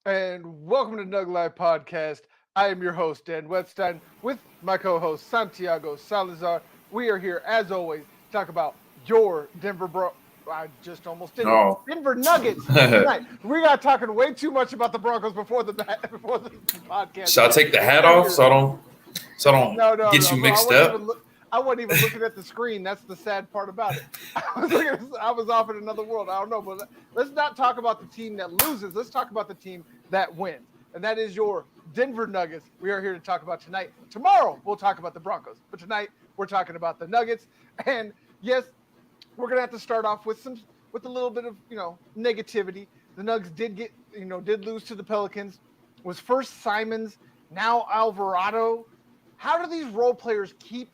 And welcome to Nug Life Podcast. I am your host, Dan Wetstein, with my co host, Santiago Salazar. We are here, as always, to talk about your I just almost did it. No. Denver Nuggets tonight. We got talking way too much about the Broncos before the before the podcast. Should I take the hat We're off here. so I don't No, no, get no, you bro. mixed up? I wasn't even looking at the screen. That's the sad part about it. I was off in another world. I don't know, but let's not talk about the team that loses. Let's talk about the team that wins, and that is your Denver Nuggets. We are here to talk about tonight. Tomorrow we'll talk about the Broncos, but tonight we're talking about the Nuggets. And yes, we're gonna have to start off with a little bit of negativity. The Nuggets did lose to the Pelicans. Was first Simons, now Alvarado. How do these role players keep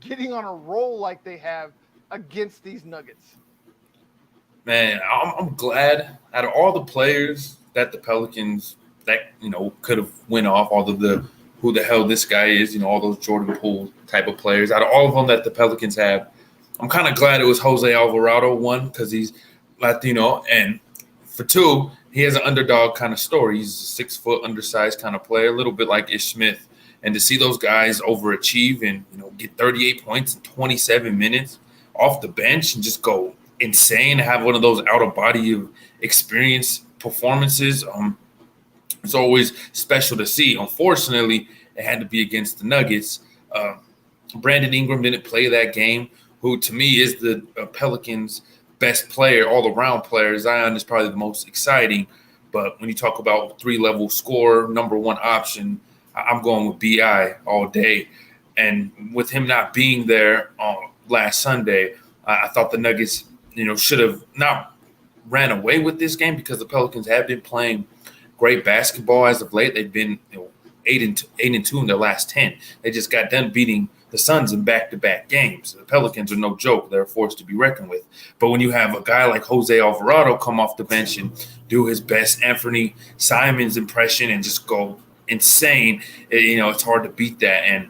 getting on a roll like they have against these Nuggets? Man, I'm glad out of all the players that the Pelicans could have went off, all of the who the hell this guy is, all those Jordan Poole type of players. Out of all of them that the Pelicans have, I'm kind of glad it was Jose Alvarado, one, because he's Latino, and for two, he has an underdog kind of story. He's a 6 foot undersized kind of player, a little bit like Ish Smith. And to see those guys overachieve and get 38 points in 27 minutes off the bench and just go insane, have one of those out of body experience performances, it's always special to see. Unfortunately, it had to be against the Nuggets. Brandon Ingram didn't play that game, who to me is the Pelicans' best player, all-around player. Zion is probably the most exciting. But when you talk about three-level scorer, number one option, I'm going with BI all day. And with him not being there last Sunday, I thought the Nuggets, should have not ran away with this game because the Pelicans have been playing great basketball as of late. They've been 8-2 in their last 10. They just got done beating the Suns in back-to-back games. The Pelicans are no joke. They're a force to be reckoned with. But when you have a guy like Jose Alvarado come off the bench and do his best Anthony Simons impression and just go insane, it's hard to beat that. And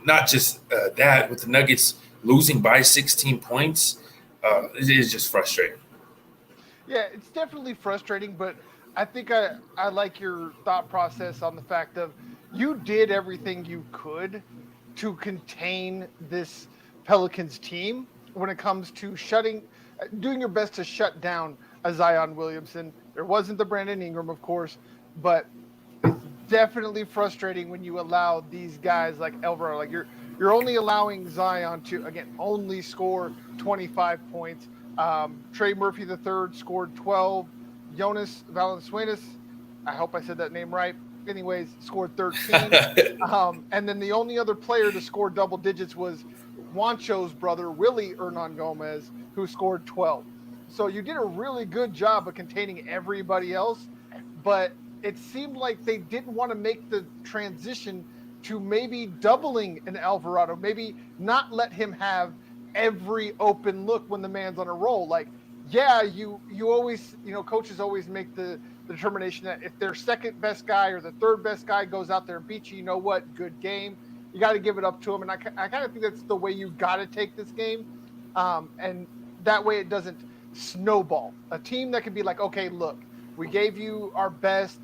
not just that, with the Nuggets losing by 16 points, it is just frustrating. Yeah, it's definitely frustrating, but I think I like your thought process on the fact of you did everything you could to contain this Pelicans team when it comes to doing your best to shut down a Zion Williamson. There wasn't the Brandon Ingram, of course, but it's definitely frustrating when you allow these guys like Alvarado, like you're only allowing Zion to, again, only score 25 points. Trey Murphy III scored 12. Jonas Valanciunas, I hope I said that name right. Anyways, scored 13. And then the only other player to score double digits was Juancho's brother, Willie Hernangomez, who scored 12. So you did a really good job of containing everybody else, but it seemed like they didn't want to make the transition to maybe doubling an Alvarado, maybe not let him have every open look when the man's on a roll. Like, yeah, you always, coaches always make the determination that if their second best guy or the third best guy goes out there and beats you, you know what, good game. You got to give it up to him. And I kind of think that's the way you got to take this game. And that way it doesn't snowball. A team that can be like, okay, look, we gave you our best.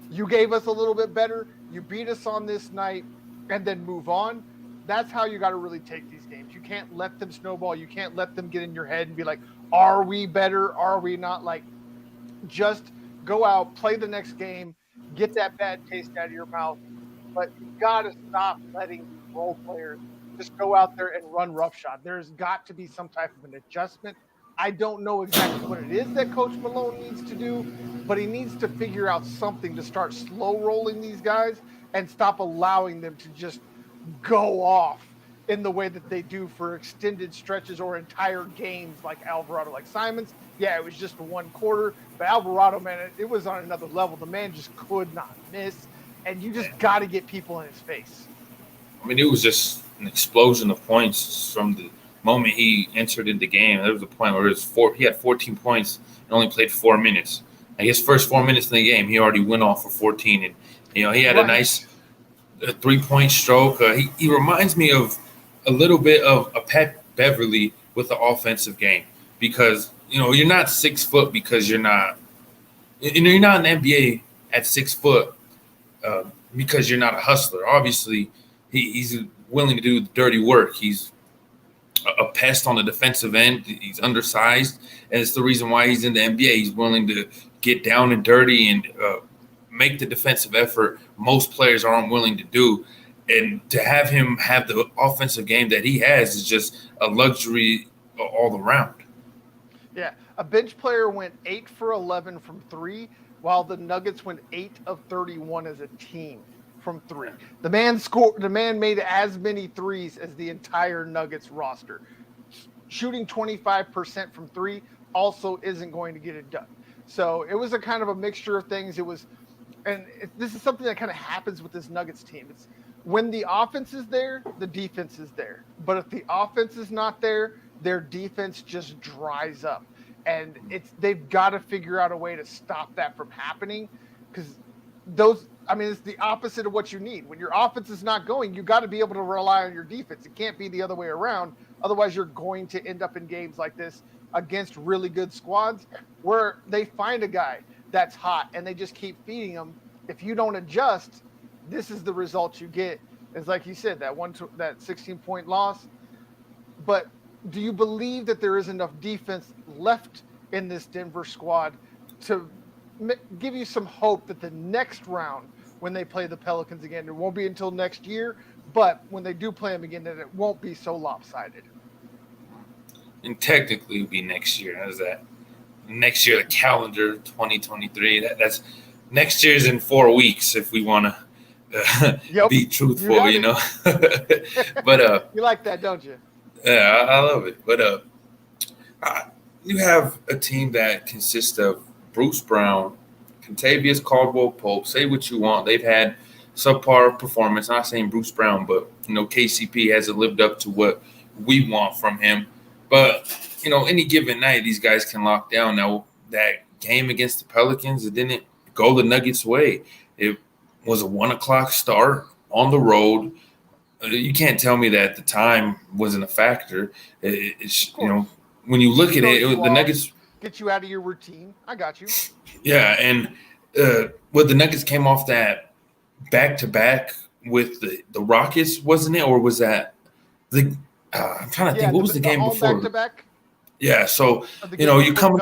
You gave us a little bit better. You beat us on this night and then move on. That's how you got to really take these games. You can't let them snowball. You can't let them get in your head and be like, are we better? Are we not? Like, just go out, play the next game, get that bad taste out of your mouth. But you got to stop letting role players just go out there and run roughshod. There's got to be some type of an adjustment. I don't know exactly what it is that Coach Malone needs to do, but he needs to figure out something to start slow rolling these guys and stop allowing them to just go off in the way that they do for extended stretches or entire games like Alvarado, like Simons. Yeah, it was just one quarter, but Alvarado, man, it was on another level. The man just could not miss, and you just got to get people in his face. I mean, it was just an explosion of points from the moment he entered in the game. There was a point where he had 14 points and only played 4 minutes. I guess first 4 minutes in the game, he already went off for 14, and he had a nice 3-point stroke. He reminds me of a little bit of a Pat Beverly with the offensive game because you're not 6 foot because you're not You're not in the NBA at 6 foot uh, because you're not a hustler. Obviously, he's willing to do the dirty work. He's a pest on the defensive end. He's undersized, and it's the reason why he's in the NBA. He's willing to get down and dirty and make the defensive effort most players aren't willing to do. And to have him have the offensive game that he has is just a luxury all around. Yeah, a bench player went 8 for 11 from three, while the Nuggets went 8 of 31 as a team from three. The man scored. The man made as many threes as the entire Nuggets roster. Shooting 25% from three also isn't going to get it done. So it was a kind of a mixture of things. It was, and this is something that kind of happens with this Nuggets team. It's when the offense is there, the defense is there. But if the offense is not there, their defense just dries up. And they've got to figure out a way to stop that from happening, because it's the opposite of what you need. When your offense is not going, you got to be able to rely on your defense. It can't be the other way around. Otherwise, you're going to end up in games like this against really good squads where they find a guy that's hot and they just keep feeding him. If you don't adjust, this is the result you get. It's like you said, that 16-point loss. But do you believe that there is enough defense left in this Denver squad to give you some hope that the next round, when they play the Pelicans again, it won't be until next year, but when they do play them again, that it won't be so lopsided? And technically, it'll be next year. How's that? Next year, the calendar 2023. That's next year's in 4 weeks if we want to be truthful, But you like that, don't you? Yeah, I love it. But you have a team that consists of Bruce Brown, Contavious Caldwell-Pope. Say what you want. They've had subpar performance. I'm not saying Bruce Brown, but KCP hasn't lived up to what we want from him. But any given night, these guys can lock down. Now that game against the Pelicans, it didn't go the Nuggets' way. It was a 1:00 start on the road. You can't tell me that the time wasn't a factor. When you look at it, the Nuggets get you out of your routine. I got you. Yeah, and the Nuggets came off that back-to-back with the Rockets, wasn't it? Or was that the I'm trying to think. What was the game before? Back-to-back? Yeah, so you're coming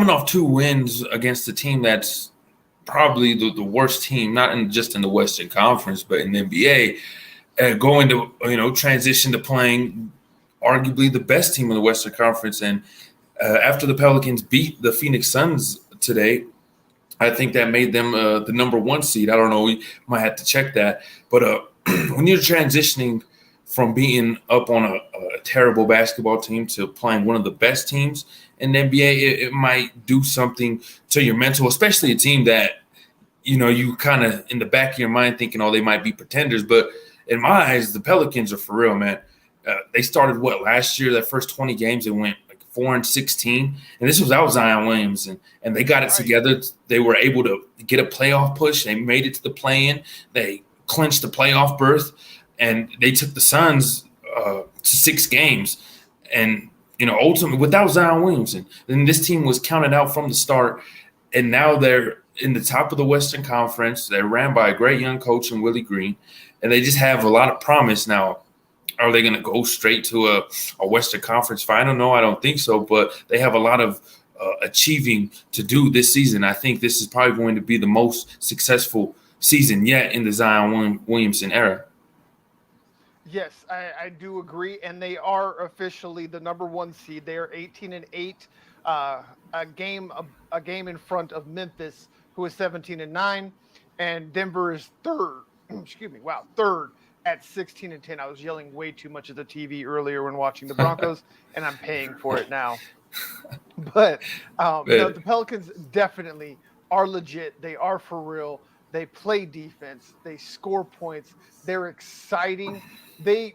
off 2 wins against a team that's probably the worst team, not just in the Western Conference, but in the NBA, going to transition to playing arguably the best team in the Western Conference. And after the Pelicans beat the Phoenix Suns today, I think that made them the number 1 seed. I don't know. We might have to check that. But when you're transitioning from being up on a terrible basketball team to playing one of the best teams in the NBA, it might do something to your mental, especially a team that, you kind of in the back of your mind thinking, oh, they might be pretenders. But in my eyes, the Pelicans are for real, man. They started last year, that first 20 games, they went 4-16. And this was out Zion Williams, and they got it together. They were able to get a playoff push. They made it to the play-in. They clinched the playoff berth, and they took the Suns to 6 games. And, ultimately, without Zion Williamson, then this team was counted out from the start. And now they're in the top of the Western Conference. They're ran by a great young coach in Willie Green, and they just have a lot of promise now. Are they going to go straight to a Western Conference final? No, I don't think so. But they have a lot of achieving to do this season. I think this is probably going to be the most successful season yet in the Zion Williamson era. Yes, I do agree, and they are officially the number 1 seed. They are 18-8, a game in front of Memphis, who is 17-9, and Denver is third. Excuse me, wow, third at 16-10. I was yelling way too much at the TV earlier when watching the Broncos, and I'm paying for it now. But the Pelicans definitely are legit. They are for real. They play defense. They score points. They're exciting. They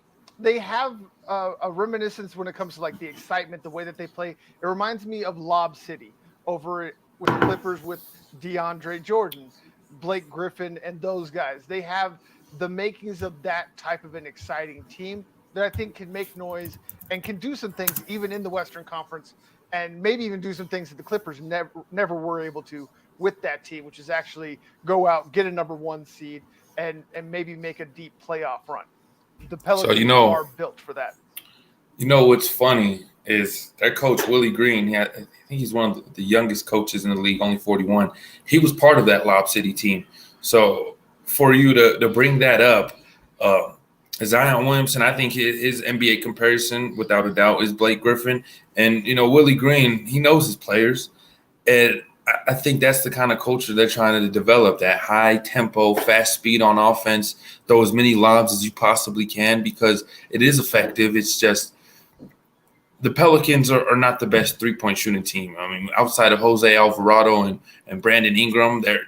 have a reminiscence when it comes to the excitement, the way that they play. It reminds me of Lob City over with the Clippers with DeAndre Jordan, Blake Griffin, and those guys. They have the makings of that type of an exciting team that I think can make noise and can do some things even in the Western Conference and maybe even do some things that the Clippers never were able to with that team, which is actually go out, get a number 1 seed, and maybe make a deep playoff run. The So Pelicans are built for that. what's funny is that coach Willie Green. I think he's one of the youngest coaches in the league, only 41. He was part of that Lob City team. So for you to bring that up, Zion Williamson, I think his NBA comparison, without a doubt, is Blake Griffin. And Willie Green, he knows his players, and I think that's the kind of culture they're trying to develop, that high tempo, fast speed on offense, throw as many lobs as you possibly can because it is effective. It's just the Pelicans are not the best three-point shooting team. I mean, outside of Jose Alvarado and Brandon Ingram, they're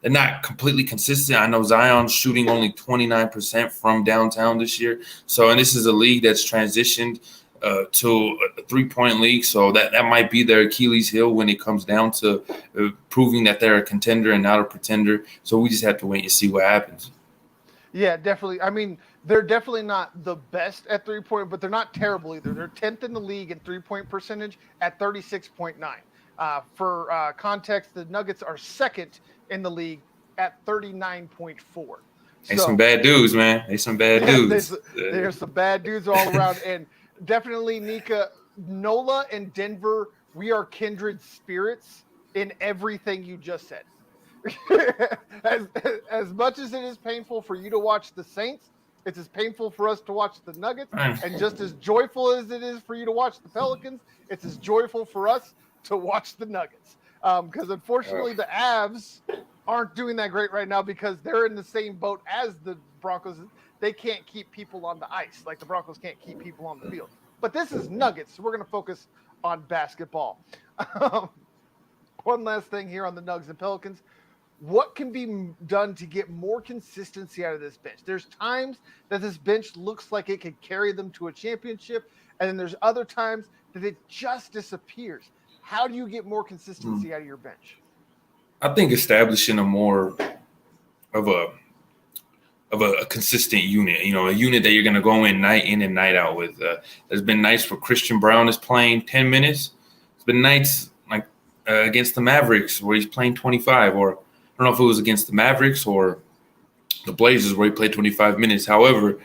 not completely consistent. I know Zion's shooting only 29% from downtown this year. So, and this is a league that's transitioned to a three-point league. So that might be their Achilles heel when it comes down to proving that they're a contender and not a pretender. So we just have to wait and see what happens. Yeah, definitely. I mean, they're definitely not the best at 3-point, but they're not terrible either. They're 10th in the league in 3-point percentage at 36.9. For context, the Nuggets are second in the league at 39.4. They some bad dudes, man. They some bad dudes. There's some bad dudes all around. And definitely, Nika, Nola and Denver, we are kindred spirits in everything you just said. as much as it is painful for you to watch the Saints, it's as painful for us to watch the Nuggets. And just as joyful as it is for you to watch the Pelicans, it's as joyful for us to watch the Nuggets. Because unfortunately, the Avs aren't doing that great right now because they're in the same boat as the Broncos. They can't keep people on the ice like the Broncos can't keep people on the field. But this is Nuggets, so we're going to focus on basketball. One last thing here on the Nuggets and Pelicans. What can be done to get more consistency out of this bench? There's times that this bench looks like it could carry them to a championship, and then there's other times that it just disappears. How do you get more consistency out of your bench? I think establishing a more of a consistent unit, a unit that you're going to go in and night out with. There's been nights where Christian Brown is playing 10 minutes. It's been nights like against the Mavericks where he's playing 25, or I don't know if it was against the Mavericks or the Blazers where he played 25 minutes. However,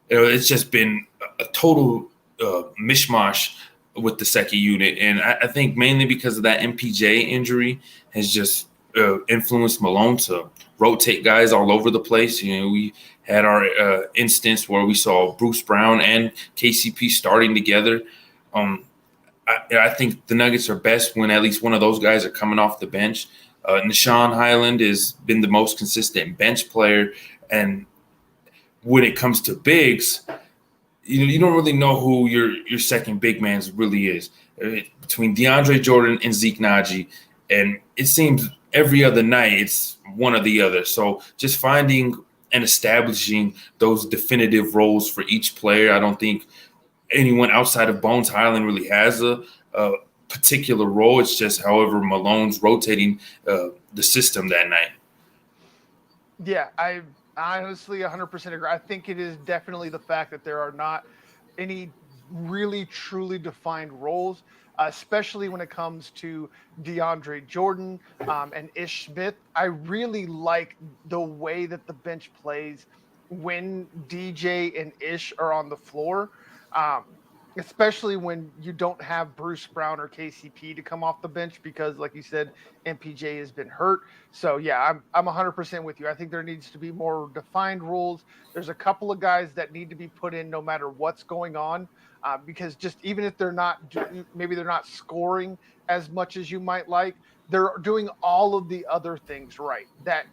it's just been a total mishmash with the second unit. And I think mainly because of that MPJ injury has just influenced Malone to rotate guys all over the place. We had our instance where we saw Bruce Brown and KCP starting together. I think the Nuggets are best when at least one of those guys are coming off the bench. Nishan Highland has been the most consistent bench player. And when it comes to bigs, you don't really know who your second big man really is. Between DeAndre Jordan and Zeke Naji, and it seems every other night it's one or the other. So just finding and establishing those definitive roles for each player. I don't think anyone outside of Bones Highland really has a particular role. It's just however Malone's rotating the system that night. Yeah, I honestly 100% agree. I think it is definitely the fact that there are not any really truly defined roles, especially when it comes to DeAndre Jordan and Ish Smith. I really like the way that the bench plays when DJ and Ish are on the floor. Especially when you don't have Bruce Brown or KCP to come off the bench because, like you said, MPJ has been hurt. So, yeah, I'm 100% with you. I think there needs to be more defined rules. There's a couple of guys that need to be put in no matter what's going on because just even if they're not – maybe they're not scoring as much as you might like, they're doing all of the other things right that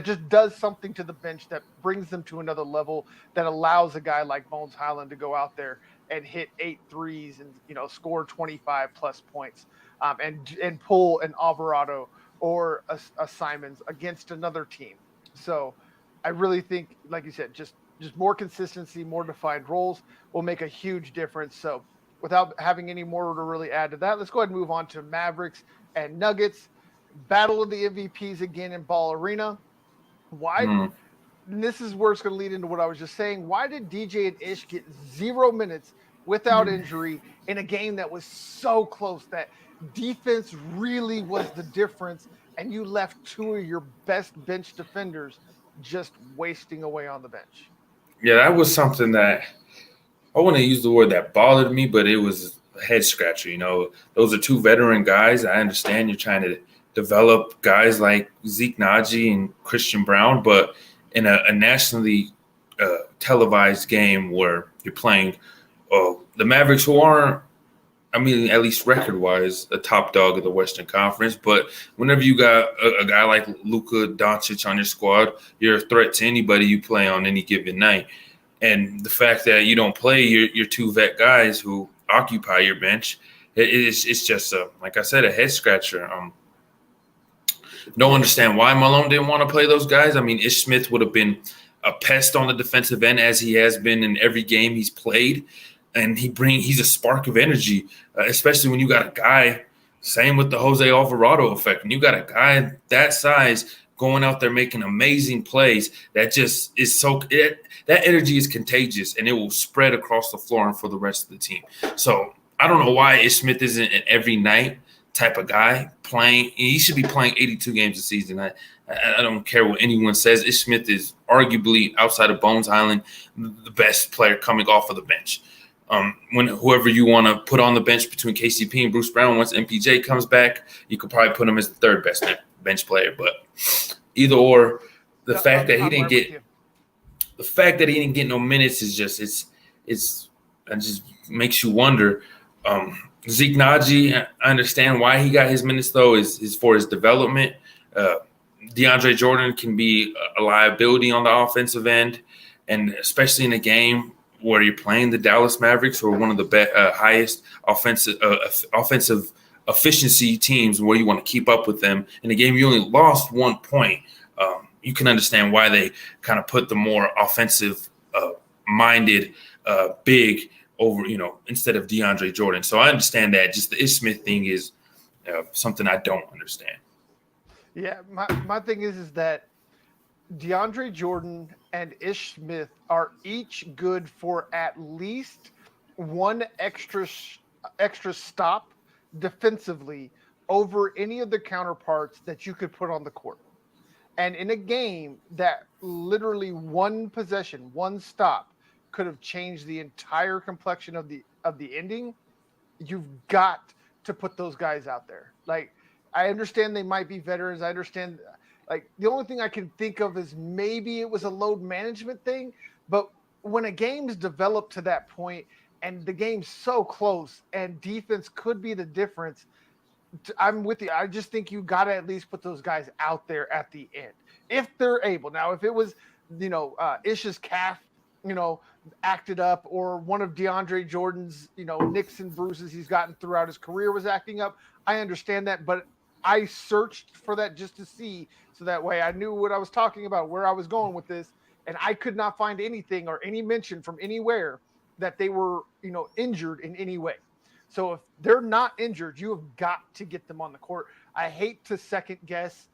just does something to the bench that brings them to another level that allows a guy like Bones Highland to go out there and hit 8 threes and score 25 plus points and pull an Alvarado or a Simons against another team. So I really think, like you said, just more consistency, more defined roles will make a huge difference. So without having any more to really add to that, let's go ahead and move on to Mavericks and Nuggets. Battle of the MVPs again in Ball Arena. Why? This is where it's going to lead into what I was just saying. Why did DJ and Ish get 0 minutes without injury in a game that was so close that defense really was the difference, and you left two of your best bench defenders just wasting away on the bench. Yeah, that was something that I wouldn't use the word that bothered me, but it was a head scratcher. Those are two veteran guys. I understand you're trying to develop guys like Zeke Naji and Christian Brown, but in a nationally televised game where you're playing the Mavericks, who aren't, I mean, at least record-wise, a top dog of the Western Conference. But whenever you got a guy like Luka Doncic on your squad, you're a threat to anybody you play on any given night. And the fact that you don't play your two vet guys who occupy your bench, it's just, like I said, a head scratcher. Don't understand why Malone didn't want to play those guys. I mean, Ish Smith would have been a pest on the defensive end, as he has been in every game he's played. And he's a spark of energy, especially when you got a guy, same with the Jose Alvarado effect. When you got a guy that size going out there making amazing plays, that just is that energy is contagious, and it will spread across the floor and for the rest of the team. So I don't know why Ish Smith isn't an every night type of guy playing. He should be playing 82 games a season. I don't care what anyone says. Ish Smith is arguably, outside of Bones Island, the best player coming off of the bench. When whoever you want to put on the bench between KCP and Bruce Brown, once MPJ comes back, you could probably put him as the third best bench player. But either or, the fact that he didn't get no minutes is just it just makes you wonder. Zeke Naji, I understand why he got his minutes though, is for his development. DeAndre Jordan can be a liability on the offensive end, and especially in a game where you're playing the Dallas Mavericks, who are one of the highest offensive efficiency teams, where you want to keep up with them. In a game you only lost 1 point, you can understand why they kind of put the more offensive minded big over, instead of DeAndre Jordan. So I understand that. Just the Ish Smith thing is something I don't understand. Yeah, my thing is that DeAndre Jordan and Ish Smith are each good for at least one extra stop defensively over any of the counterparts that you could put on the court. And in a game that literally one possession, one stop could have changed the entire complexion of the ending, you've got to put those guys out there. Like, I understand they might be veterans. I understand. Like, the only thing I can think of is maybe it was a load management thing. But when a game's developed to that point and the game's so close and defense could be the difference, I'm with you. I just think you got to at least put those guys out there at the end if they're able. Now, if it was, Ish's calf, acted up, or one of DeAndre Jordan's, nicks and bruises he's gotten throughout his career was acting up, I understand that. But I searched for that just to see, so that way I knew what I was talking about, where I was going with this, and I could not find anything or any mention from anywhere that they were, injured in any way. So if they're not injured, you have got to get them on the court. I hate to second guess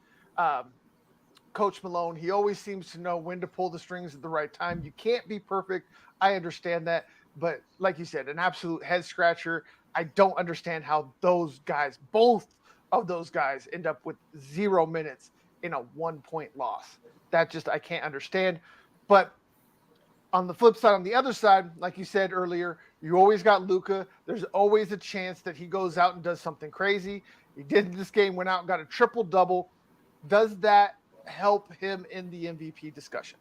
Coach Malone. He always seems to know when to pull the strings at the right time. You can't be perfect. I understand that. But like you said, an absolute head scratcher. I don't understand how those guys, both of those guys, end up with 0 minutes in a 1 point loss. That just, I can't understand. But on the flip side, on the other side, like you said earlier, you always got Luka. There's always a chance that he goes out and does something crazy. He did in this game, went out and got a triple-double. Does that help him in the MVP discussion?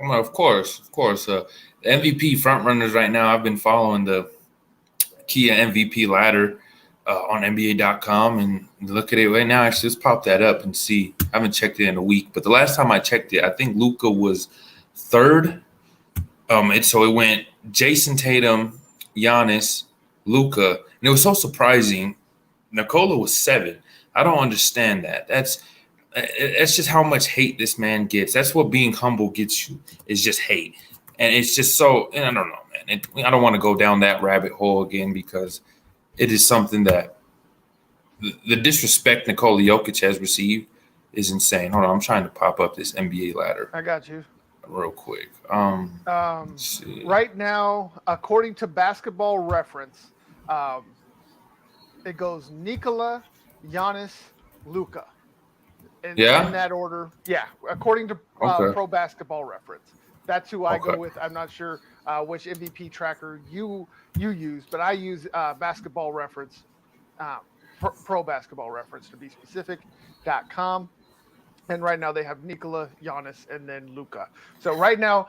Well, of course. The MVP frontrunners right now, I've been following the Kia MVP ladder on NBA.com, and look at it right now. Actually, let's pop that up and see. I haven't checked it in a week, but the last time I checked it, I think Luka was third. So it went Jason Tatum, Giannis, Luka, and it was so surprising. Nikola was 7. I don't understand that. That's just how much hate this man gets. That's what being humble gets you, is just hate. And it's just so, and I don't know, man. I don't want to go down that rabbit hole again, because it is something that the disrespect Nikola Jokic has received is insane. Hold on, I'm trying to pop up this NBA ladder. I got you. real quick. Let's see. Right now, according to Basketball Reference, it goes Nikola, Giannis, Luca. In Yeah. that order. Yeah, according to Okay. Pro Basketball Reference. That's who I go Okay. with. I'm not sure which MVP tracker you use, but I use Basketball Reference, uh, Pro Basketball Reference to be specific.com. And right now they have Nikola, Giannis, and then Luca. So right now,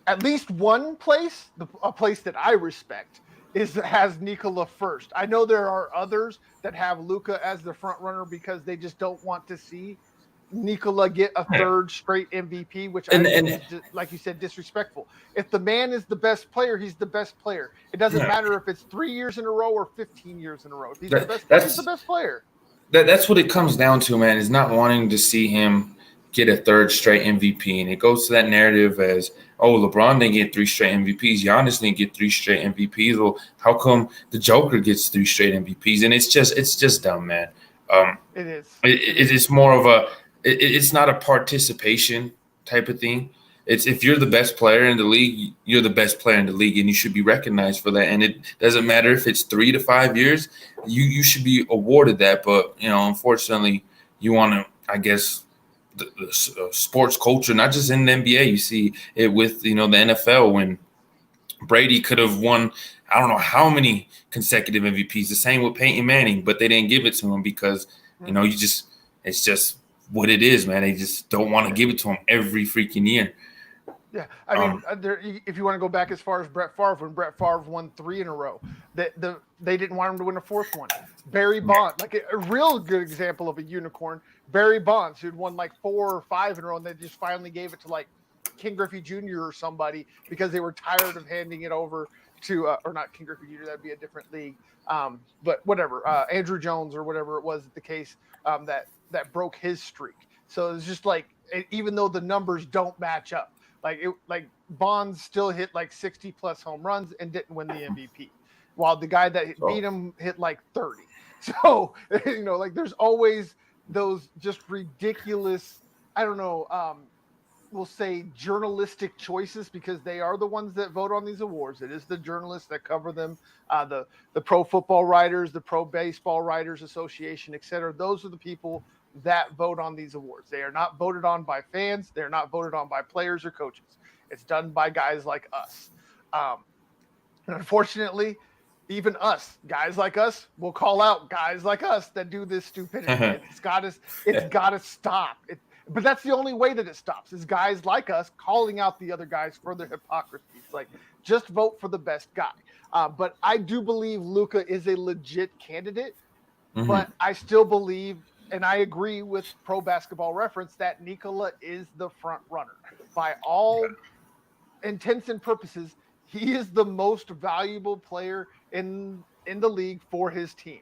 at least one place, a place that I respect, has Nikola first. I know there are others that have Luca as the front runner because they just don't want to see Nikola get a Yeah. third straight MVP, which I think And is, like you said, disrespectful. If the man is the best player, he's the best player. It doesn't yeah, matter if it's 3 years in a row or 15 years in a row. If he's the that, best player, he's the that's best player. that's what it comes down to, man. Is not wanting to see him get a third straight MVP, and it goes to that narrative as, oh, LeBron didn't get 3 straight MVPs, Giannis didn't get 3 straight MVPs. Well, how come the Joker gets 3 straight MVPs? And it's just dumb, man. It is. It's more of a it's not a participation type of thing. It's if you're the best player in the league, you're the best player in the league, and you should be recognized for that. And it doesn't matter if it's 3 to 5 years, you should be awarded that. But unfortunately, you want to, I guess, the sports culture, not just in the NBA, you see it with the NFL when Brady could have won I don't know how many consecutive MVPs. The same with Peyton Manning, but they didn't give it to him because it's just what it is, man. They just don't want to give it to him every freaking year. Yeah, I mean, if you want to go back as far as Brett Favre, when Brett Favre won 3 in a row, they didn't want him to win a 4th one. Barry Bonds, like a real good example of a unicorn, Barry Bonds, who'd won like 4 or 5 in a row, and they just finally gave it to like King Griffey Jr. or somebody because they were tired of handing it over to, or not King Griffey Jr., that'd be a different league, but whatever, Andrew Jones or whatever it was the case, that broke his streak. So it's just like, even though the numbers don't match up, like Bonds still hit like 60 plus home runs and didn't win the MVP, while the guy that beat him hit like 30. So like there's always those just ridiculous, I don't know, we'll say journalistic choices, because they are the ones that vote on these awards. It is the journalists that cover them, the pro football writers, the pro baseball writers association, etc. Those are the people that vote on these awards. They are not voted on by fans. They're not voted on by players or coaches. It's done by guys like us. And unfortunately, even us, guys like us, will call out guys like us that do this stupidity. It's got to stop. But that's the only way that it stops, is guys like us calling out the other guys for their hypocrisy. It's like, just vote for the best guy. But I do believe Luka is a legit candidate, but I still believe, and I agree with Pro Basketball Reference, that Nikola is the front runner. By all intents and purposes, he is the most valuable player in the league for his team.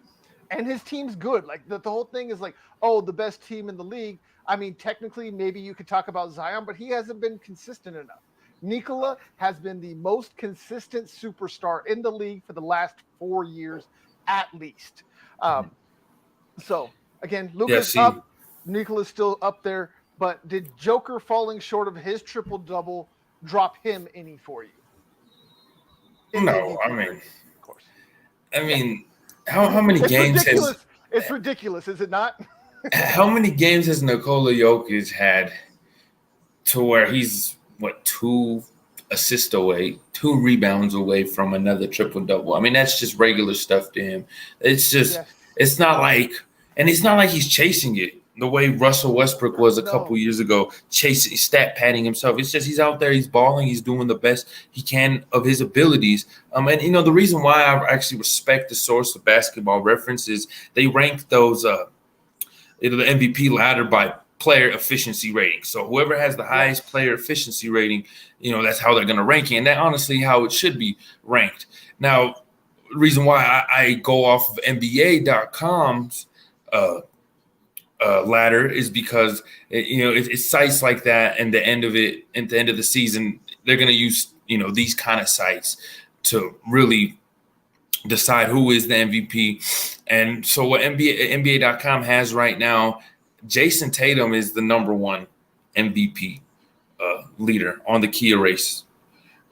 And his team's good. Like the whole thing is like, oh, the best team in the league. I mean, technically, maybe you could talk about Zion, but he hasn't been consistent enough. Nikola has been the most consistent superstar in the league for the last 4 years, at least. So again, Luka's up, Nikola's still up there. But did Joker falling short of his triple double drop him any for you? No, I mean, of course. How many games ridiculous. It's ridiculous, is it not? How many games has Nikola Jokic had to where he's 2 assists away, 2 rebounds away from another triple double? I mean, that's just regular stuff to him. It's just, It's not like, and it's not like he's chasing it the way Russell Westbrook was a couple years ago, chasing, stat padding himself. It's just he's out there, he's balling, he's doing the best he can of his abilities. And the reason why I actually respect the source of Basketball Reference is they rank those the MVP ladder by player efficiency rating. So whoever has the highest player efficiency rating, that's how they're going to rank it. And that's honestly how it should be ranked. Now, the reason why I go off of NBA.com's ladder is because it's sites like that, and at the end of the season, they're going to use these kind of sites to really decide who is the MVP. And so what NBA.com has right now, Jason Tatum is the number 1 MVP leader on the key erase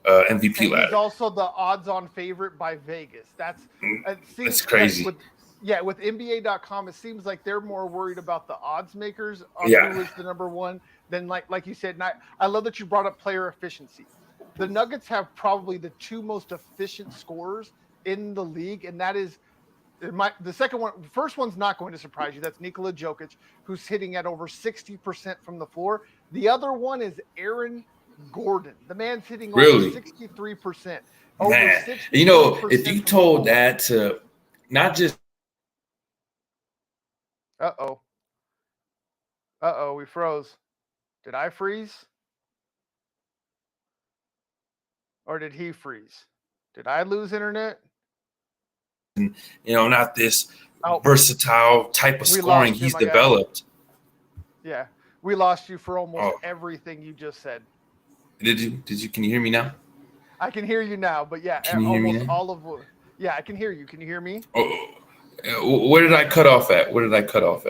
MVP And he's ladder. also the odds-on favorite by Vegas. It seems That's crazy. with NBA.com, it seems like they're more worried about the odds makers on Yeah. who is the number one than like you said. And I love that you brought up player efficiency. The Nuggets have probably the two most efficient scorers in the league, and that is the second one. First one's not going to surprise you. That's Nikola Jokic, who's hitting at over 60% from the floor. The other one is Aaron Gordon. The man's hitting over Really? 63%. Man, 63% if you from told the floor. that to not just Uh-oh. Uh-oh, we froze. Did I freeze? Or did he freeze? Did I lose internet? not this Oh, versatile type of we scoring lost you, he's my guy. developed. Yeah, we lost you for almost Oh. everything you just said. Can you hear me now? I can hear you now, but yeah, Can you hear me almost now? all of yeah, I can hear you. Can you hear me? Where did I cut off at?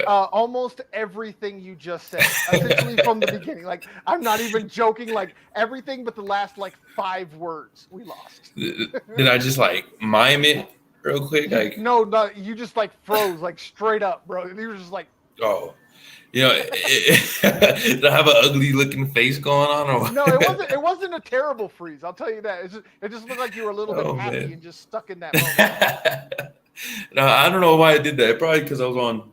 Almost everything you just said, essentially from the beginning. Like, I'm not even joking. Like, everything but the last 5 words we lost. Did I just mime it real quick? No, you just froze straight up, bro. You were just like, Oh, did I have an ugly looking face going on? Or no, it wasn't. It wasn't a terrible freeze. I'll tell you that. It just looked like you were a little bit happy man. and just stuck in that moment. No, I don't know why I did that. Probably because I was on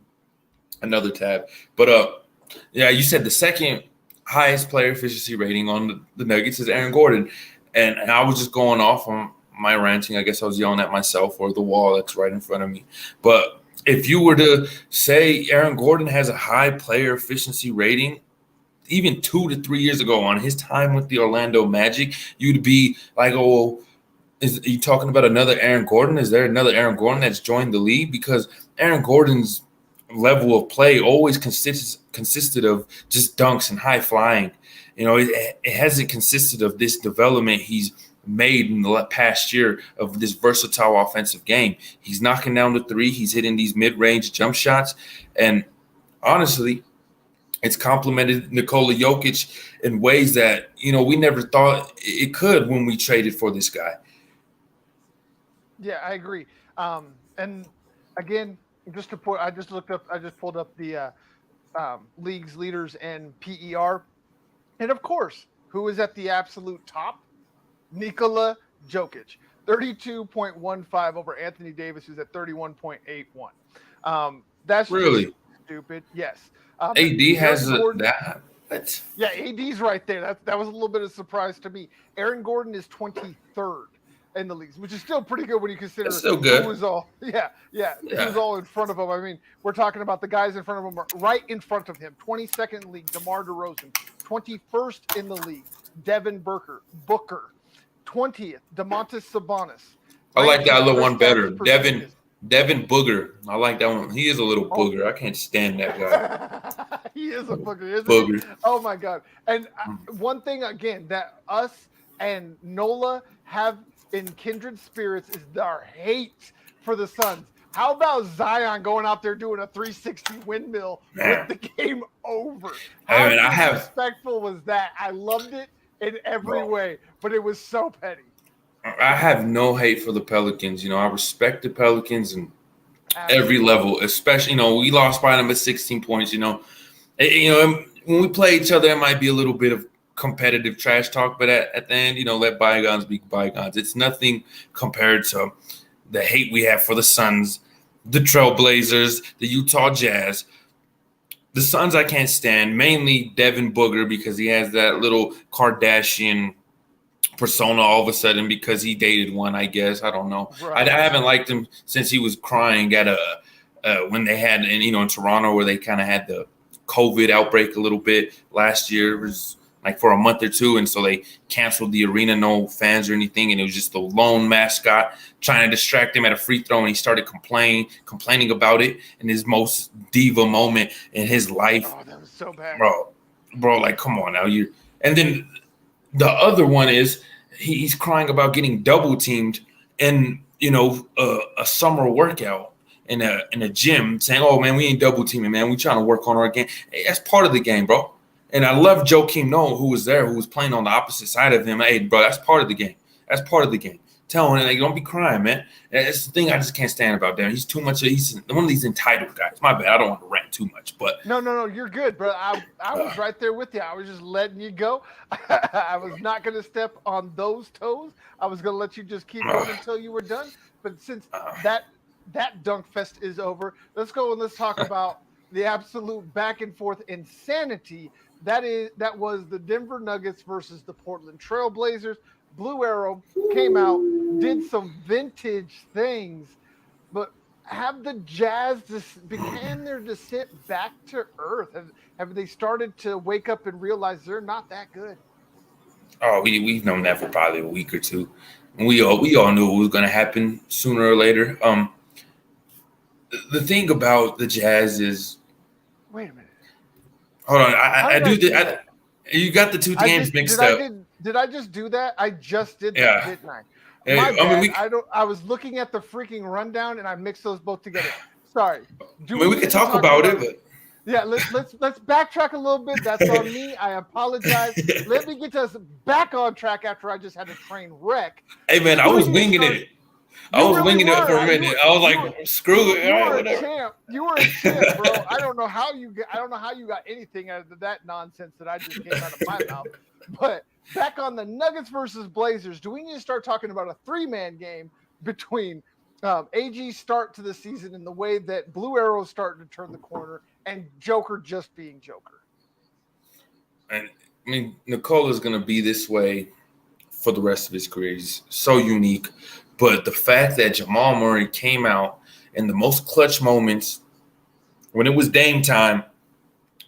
another tab. But yeah, you said the second highest player efficiency rating on the Nuggets is Aaron Gordon, and I was just going off on my ranting. I guess I was yelling at myself or the wall that's right in front of me. But if you were to say Aaron Gordon has a high player efficiency rating, even 2 to 3 years ago on his time with the Orlando Magic, you'd be like, oh, are you talking about another Aaron Gordon? Is there another Aaron Gordon that's joined the league? Because Aaron Gordon's level of play always consisted of just dunks and high flying. It hasn't consisted of this development he's made in the past year of this versatile offensive game. He's knocking down the three. He's hitting these mid-range jump shots. And honestly, it's complemented Nikola Jokic in ways that, we never thought it could when we traded for this guy. Yeah, I agree. And again, I just pulled up the league's leaders and PER. And of course, who is at the absolute top? Nikola Jokic, 32.15 over Anthony Davis, who's at 31.81. That's really just stupid. Yes. AD has that. What? Yeah, AD's right there. That was a little bit of a surprise to me. Aaron Gordon is 23rd in the leagues, which is still pretty good when you consider That's still good. who was all who was all in front of him. I mean, we're talking about the guys in front of him, right in front of him. 22nd league, DeMar DeRozan. 21st in the league, Devin Booker. 20th, Domantas Sabonis. I like that other one better. Porzingis. Devin Booger. I like that one. He is a little booger. I can't stand that guy. He is a booger, isn't Booger. he? Oh my God. And one thing again that us and Nola have in kindred spirits is our hate for the Suns. How about Zion going out there doing a 360 windmill with the game over? How disrespectful was that? I loved it in every way, but it was so petty. I have no hate for the Pelicans. I respect the Pelicans and every level, especially, we lost by them at 16 points. When we play each other, it might be a little bit of competitive trash talk, but at the end, let bygones be bygones. It's nothing compared to the hate we have for the Suns, the Trailblazers, the Utah Jazz. The Suns I can't stand, mainly Devin Booger, because he has that little Kardashian persona all of a sudden because he dated one, I guess. I don't know. Right. I haven't liked him since he was crying at when they had in Toronto, where they kind of had the COVID outbreak a little bit last year. It was for a month or two, and so they canceled the arena, no fans or anything, and it was just the lone mascot trying to distract him at a free throw, and he started complaining about it in his most diva moment in his life. Oh, that was so bad. Bro, come on now. And then the other one is he's crying about getting double teamed in a summer workout in a gym, saying, "Oh man, we ain't double teaming, man. We trying to work on our game." Hey, that's part of the game, bro. And I love Joakim Noah, who was there, who was playing on the opposite side of him. Hey, bro, that's part of the game. That's part of the game. Tell him, like, don't be crying, man. That's the thing I just can't stand about Darren. He's too much. He's one of these entitled guys. My bad. I don't want to rant too much, but No, you're good, bro. I was right there with you. I was just letting you go. I was not going to step on those toes. I was going to let you just keep going until you were done. But since that dunk fest is over, let's go and let's talk about the absolute back and forth insanity that was the Denver Nuggets versus the Portland Trail Blazers. Blue Arrow came out, did some vintage things, but have the Jazz began their descent back to earth? Have they started to wake up and realize they're not that good? we've known that for probably a week or two. And we all knew it was going to happen sooner or later. The thing about the Jazz is, wait a minute. Hold on, I do that. You got the two games mixed up. Did I just do that? I just did that, didn't I? My bad. I was looking at the freaking rundown and I mixed those both together. Sorry. We could talk about it, but yeah, let's backtrack a little bit. That's on me. I apologize. Let me get us back on track after I just had a train wreck. Hey man, I was winging it. I was winging it for a minute. I was like, screw it. You were a champ. You were a champ, bro. I don't know how you got anything out of that nonsense that I just came out of my mouth. But back on the Nuggets versus Blazers, do we need to start talking about a 3-man game between AG's start to the season and the way that Blue Arrow is starting to turn the corner and Joker just being Joker? And I mean, Nicola's going to be this way for the rest of his career. He's so unique. But the fact that Jamal Murray came out in the most clutch moments when it was Dame time,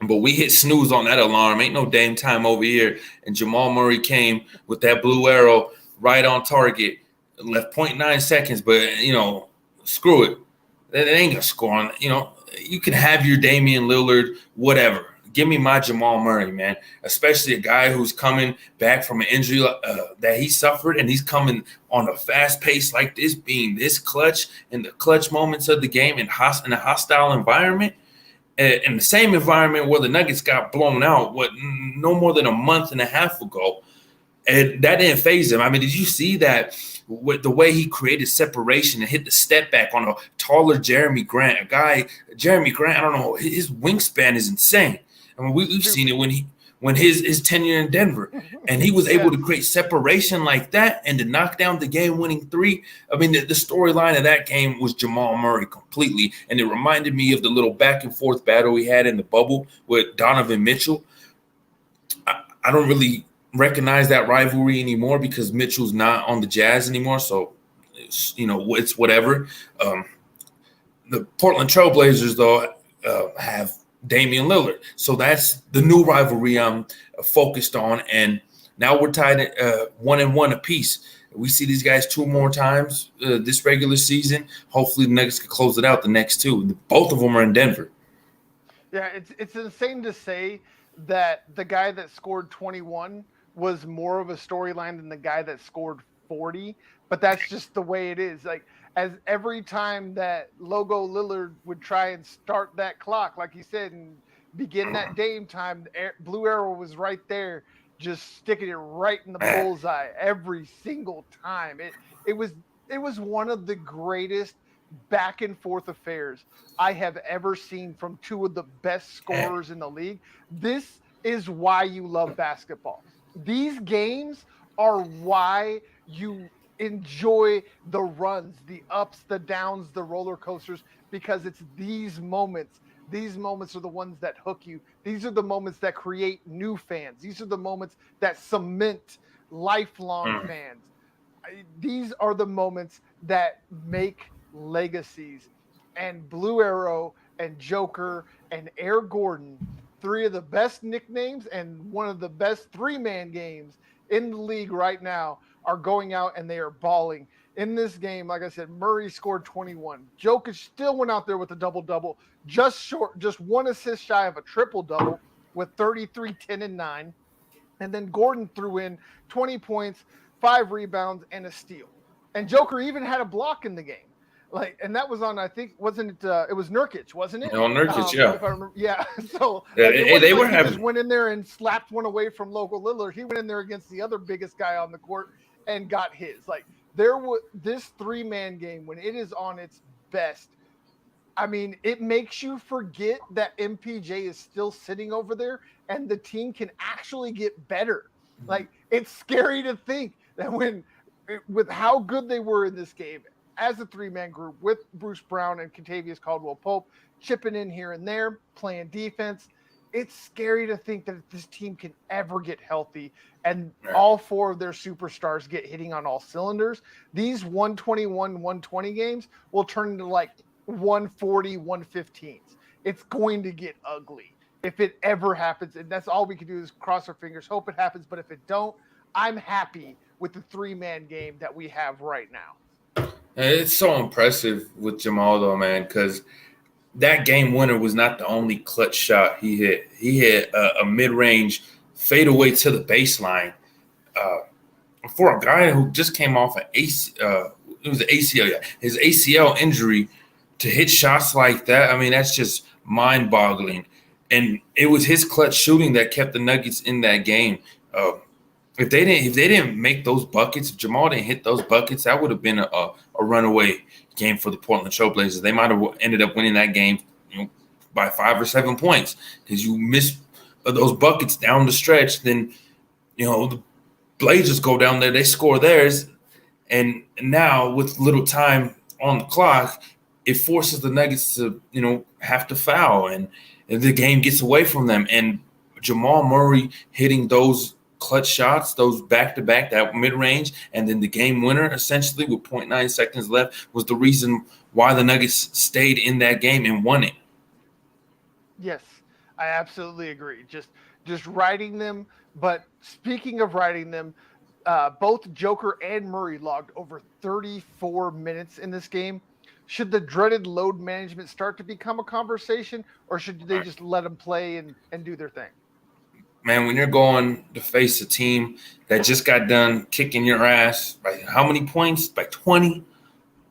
but we hit snooze on that alarm. Ain't no Dame time over here. And Jamal Murray came with that blue arrow right on target. Left 0.9 seconds, but, screw it. It ain't going to score on. You can have your Damian Lillard, whatever. Give me my Jamal Murray, man, especially a guy who's coming back from an injury that he suffered, and he's coming on a fast pace like this, being this clutch in the clutch moments of the game in a hostile environment, in the same environment where the Nuggets got blown out, no more than a month and a half ago. And that didn't phase him. I mean, did you see that with the way he created separation and hit the step back on a taller Jeremy Grant? Jeremy Grant, I don't know, his wingspan is insane. I mean, we've seen it when his tenure in Denver, and he was able to create separation like that and to knock down the game-winning 3. I mean, the storyline of that game was Jamal Murray completely, and it reminded me of the little back-and-forth battle we had in the bubble with Donovan Mitchell. I don't really recognize that rivalry anymore because Mitchell's not on the Jazz anymore, so it's whatever. The Portland Trailblazers, though, have Damian Lillard. So that's the new rivalry I'm focused on. And now we're tied at 1-1 apiece. We see these guys 2 more times this regular season. Hopefully the Nuggets can close it out the next 2. Both of them are in Denver. Yeah, it's insane to say that the guy that scored 21 was more of a storyline than the guy that scored 40. But that's just the way it is. Like, as every time that Logo Lillard would try and start that clock, like you said, and begin that Dame time, Blue Arrow was right there, just sticking it right in the bullseye every single time. It was one of the greatest back and forth affairs I have ever seen from 2 of the best scorers in the league. This is why you love basketball. These games are why you enjoy the runs, the ups, the downs, the roller coasters, because it's these moments. These moments are the ones that hook you. These are the moments that create new fans. These are the moments that cement lifelong fans. These are the moments that make legacies. And Blue Arrow and Joker and Air Gordon, 3 of the best nicknames and one of the best 3-man games in the league right now, are going out and they are balling. In this game, like I said, Murray scored 21. Jokic still went out there with a double-double, just 1 assist shy of a triple-double with 33, 10, and 9. And then Gordon threw in 20 points, 5 rebounds, and a steal. And Joker even had a block in the game. Like, and that was on, I think, wasn't it? It was Nurkic, wasn't it? On Nurkic, yeah. If I remember, yeah. So Yeah, like, it wasn't they like were he just having. went in there and slapped one away from local Lillard. He went in there against the other biggest guy on the court and got his. Like, there was this 3-man game when it is on its best. I mean, it makes you forget that MPJ is still sitting over there and the team can actually get better. Like, it's scary to think that with how good they were in this game as a 3-man group with Bruce Brown and Contavious Caldwell Pope chipping in here and there, playing defense. It's scary to think that this team can ever get healthy and all 4 of their superstars get hitting on all cylinders. These 121, 120 games will turn into like 140, 115s. It's going to get ugly if it ever happens. And that's all we can do is cross our fingers, hope it happens. But if it don't, I'm happy with the 3-man game that we have right now. It's so impressive with Jamal, though, man, because that game winner was not the only clutch shot he hit. He hit a mid-range fadeaway to the baseline. For a guy who just came off it was an ACL, yeah, his ACL injury, to hit shots like that, I mean, that's just mind-boggling. And it was his clutch shooting that kept the Nuggets in that game. If they didn't make those buckets, if Jamal didn't hit those buckets, that would have been a runaway game for the Portland Trailblazers. They might have ended up winning that game, by 5 or 7 points because you miss those buckets down the stretch. Then, the Blazers go down there, they score theirs, and now with little time on the clock, it forces the Nuggets to have to foul, and the game gets away from them. And Jamal Murray hitting those clutch shots, those back-to-back, that mid-range, and then the game winner essentially with 0.9 seconds left was the reason why the Nuggets stayed in that game and won it. Yes, I absolutely agree. Just riding them. But speaking of riding them, both Joker and Murray logged over 34 minutes in this game. Should the dreaded load management start to become a conversation, or should they just let them play and do their thing? Man, when you're going to face a team that just got done kicking your ass by how many points? By 20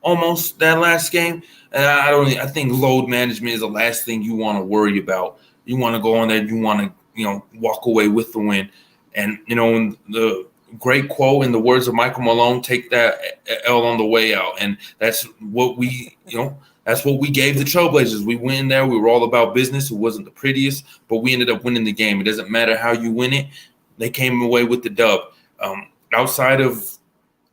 almost that last game. And I think load management is the last thing you want to worry about. You want to go on there, you want to, walk away with the win. And, the great quote in the words of Michael Malone, take that L on the way out. And that's what we gave the Trailblazers. We went in there. We were all about business. It wasn't the prettiest, but we ended up winning the game. It doesn't matter how you win it. They came away with the dub. Outside of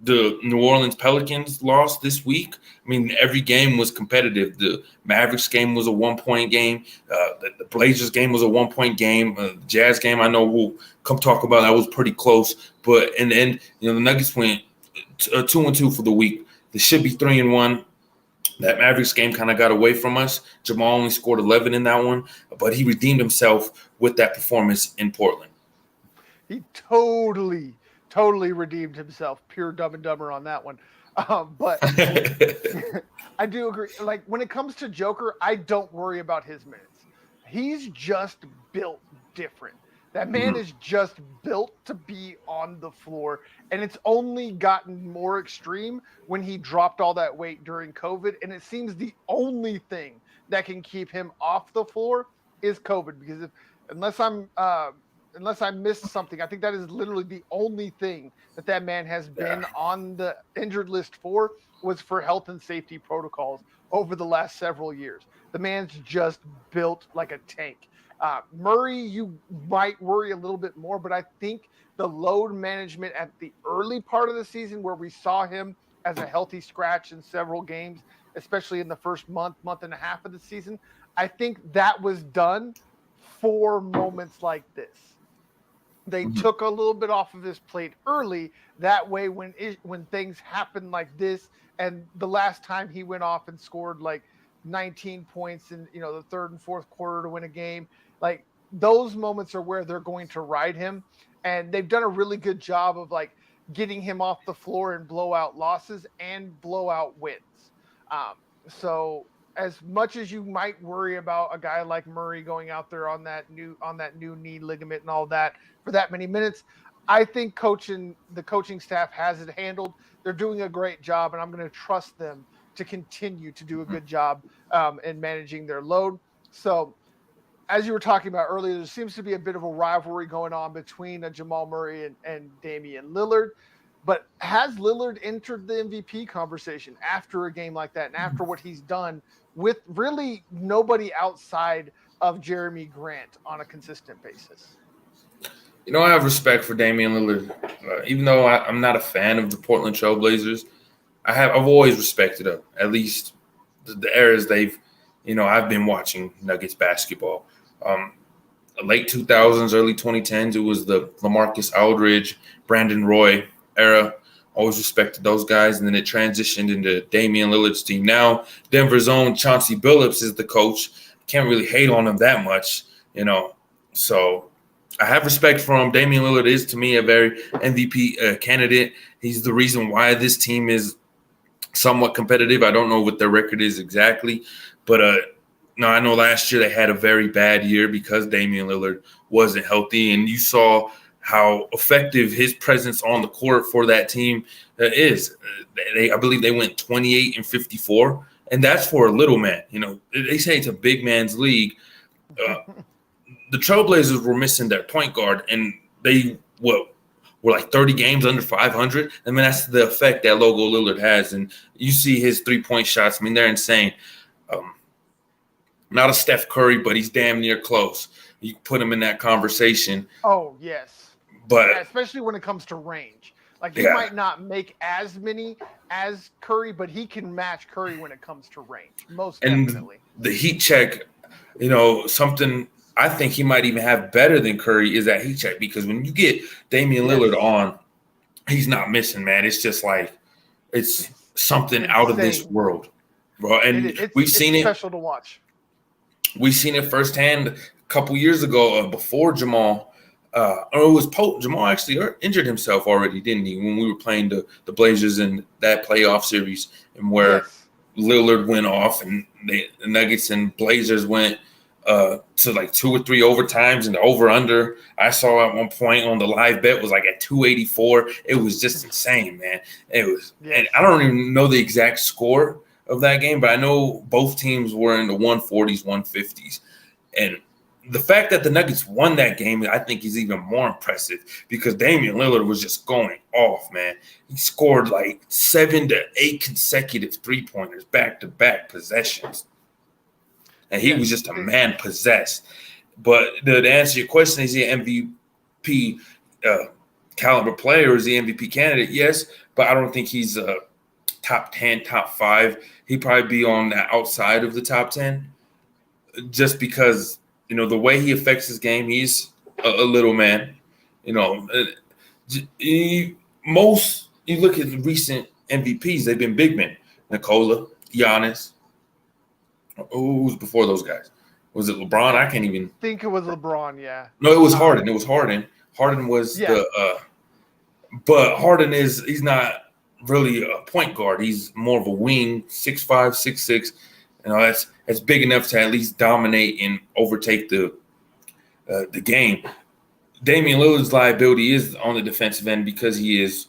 the New Orleans Pelicans loss this week, I mean, every game was competitive. The Mavericks game was a 1-point game. The Blazers game was a 1-point game. The Jazz game, I know we'll come talk about, that was pretty close. But in the end, the Nuggets went 2-2 for the week. They should be 3-1. That Mavericks game kind of got away from us. Jamal only scored 11 in that one, but he redeemed himself with that performance in Portland. He totally redeemed himself. Pure Dumb and Dumber on that one. But I do agree. Like, when it comes to Joker, I don't worry about his minutes. He's just built different. That man is just built to be on the floor, and it's only gotten more extreme when he dropped all that weight during COVID, and it seems the only thing that can keep him off the floor is COVID, because unless I missed something, I think that is literally the only thing that man has been on the injured list for, was for health and safety protocols over the last several years. The man's just built like a tank. Murray, you might worry a little bit more, but I think the load management at the early part of the season, where we saw him as a healthy scratch in several games, especially in the first month and a half of the season, I think that was done for moments like this. They took a little bit off of his plate early. That way, when things happen like this, and the last time he went off and scored like 19 points in the third and fourth quarter to win a game, like, those moments are where they're going to ride him. And they've done a really good job of like getting him off the floor in blowout losses and blowout wins. So as much as you might worry about a guy like Murray going out there on that new knee ligament and all that for that many minutes, I think the coaching staff has it handled. They're doing a great job, and I'm going to trust them to continue to do a good job in managing their load. So, as you were talking about earlier, there seems to be a bit of a rivalry going on between Jamal Murray and Damian Lillard. But has Lillard entered the MVP conversation after a game like that and after what he's done with really nobody outside of Jeremy Grant on a consistent basis? I have respect for Damian Lillard, even though I'm not a fan of the Portland Trailblazers. I've always respected them. At least the eras I've been watching Nuggets basketball. Late 2000s, early 2010s, it was the LaMarcus Aldridge, Brandon Roy era. Always respected those guys, and then it transitioned into Damian Lillard's team. Now, Denver's own Chauncey Billups is the coach. Can't really hate on him that much, So I have respect for him. Damian Lillard is, to me, a very MVP candidate. He's the reason why this team is somewhat competitive. I don't know what their record is exactly, but no, I know last year they had a very bad year because Damian Lillard wasn't healthy, and you saw how effective his presence on the court for that team is. I believe they went 28-54, and that's for a little man. They say it's a big man's league. The Trailblazers were missing their point guard, and they were like 30 games under 500. I mean, that's the effect that Logo Lillard has, and you see his three-point shots. I mean, they're insane. Not a Steph Curry, but he's damn near close. You put him in that conversation. Oh, yes. But yeah, especially when it comes to range. Like, he might not make as many as Curry, but he can match Curry when it comes to range. Most definitely. The heat check, something I think he might even have better than Curry is that heat check, because when you get Damian Lillard on, he's not missing, man. It's just like it's something out of this world, bro. And we've seen it. It's special to watch. We've seen it firsthand a couple years ago before Jamal. Or it was Jamal actually injured himself already, didn't he? When we were playing the Blazers in that playoff series, and where Lillard went off, and the Nuggets and Blazers went to like 2 or 3 overtimes, and the over-under I saw at one point on the live bet was like at 284. It was just insane, man. It was, and I don't even know the exact score of that game, but I know both teams were in the 140s, 150s. And the fact that the Nuggets won that game, I think, is even more impressive because Damian Lillard was just going off, man. He scored like 7 to 8 consecutive three-pointers, back-to-back possessions. And he was just a man possessed. But to answer your question, is he an MVP caliber player? Is he an MVP candidate? Yes, but I don't think he's a top 10, top 5. He'd probably be on the outside of the top 10 just because, the way he affects his game, he's a little man. You look at the recent MVPs, they've been big men. Nikola, Giannis. Who was before those guys? Was it LeBron? I can't even think it was LeBron. Yeah. No, it was Harden. It was Harden. Harden was but Harden he's not really a point guard. He's more of a wing, 6'5", 6'6". That's big enough to at least dominate and overtake the game. Damian Lillard's liability is on the defensive end because he is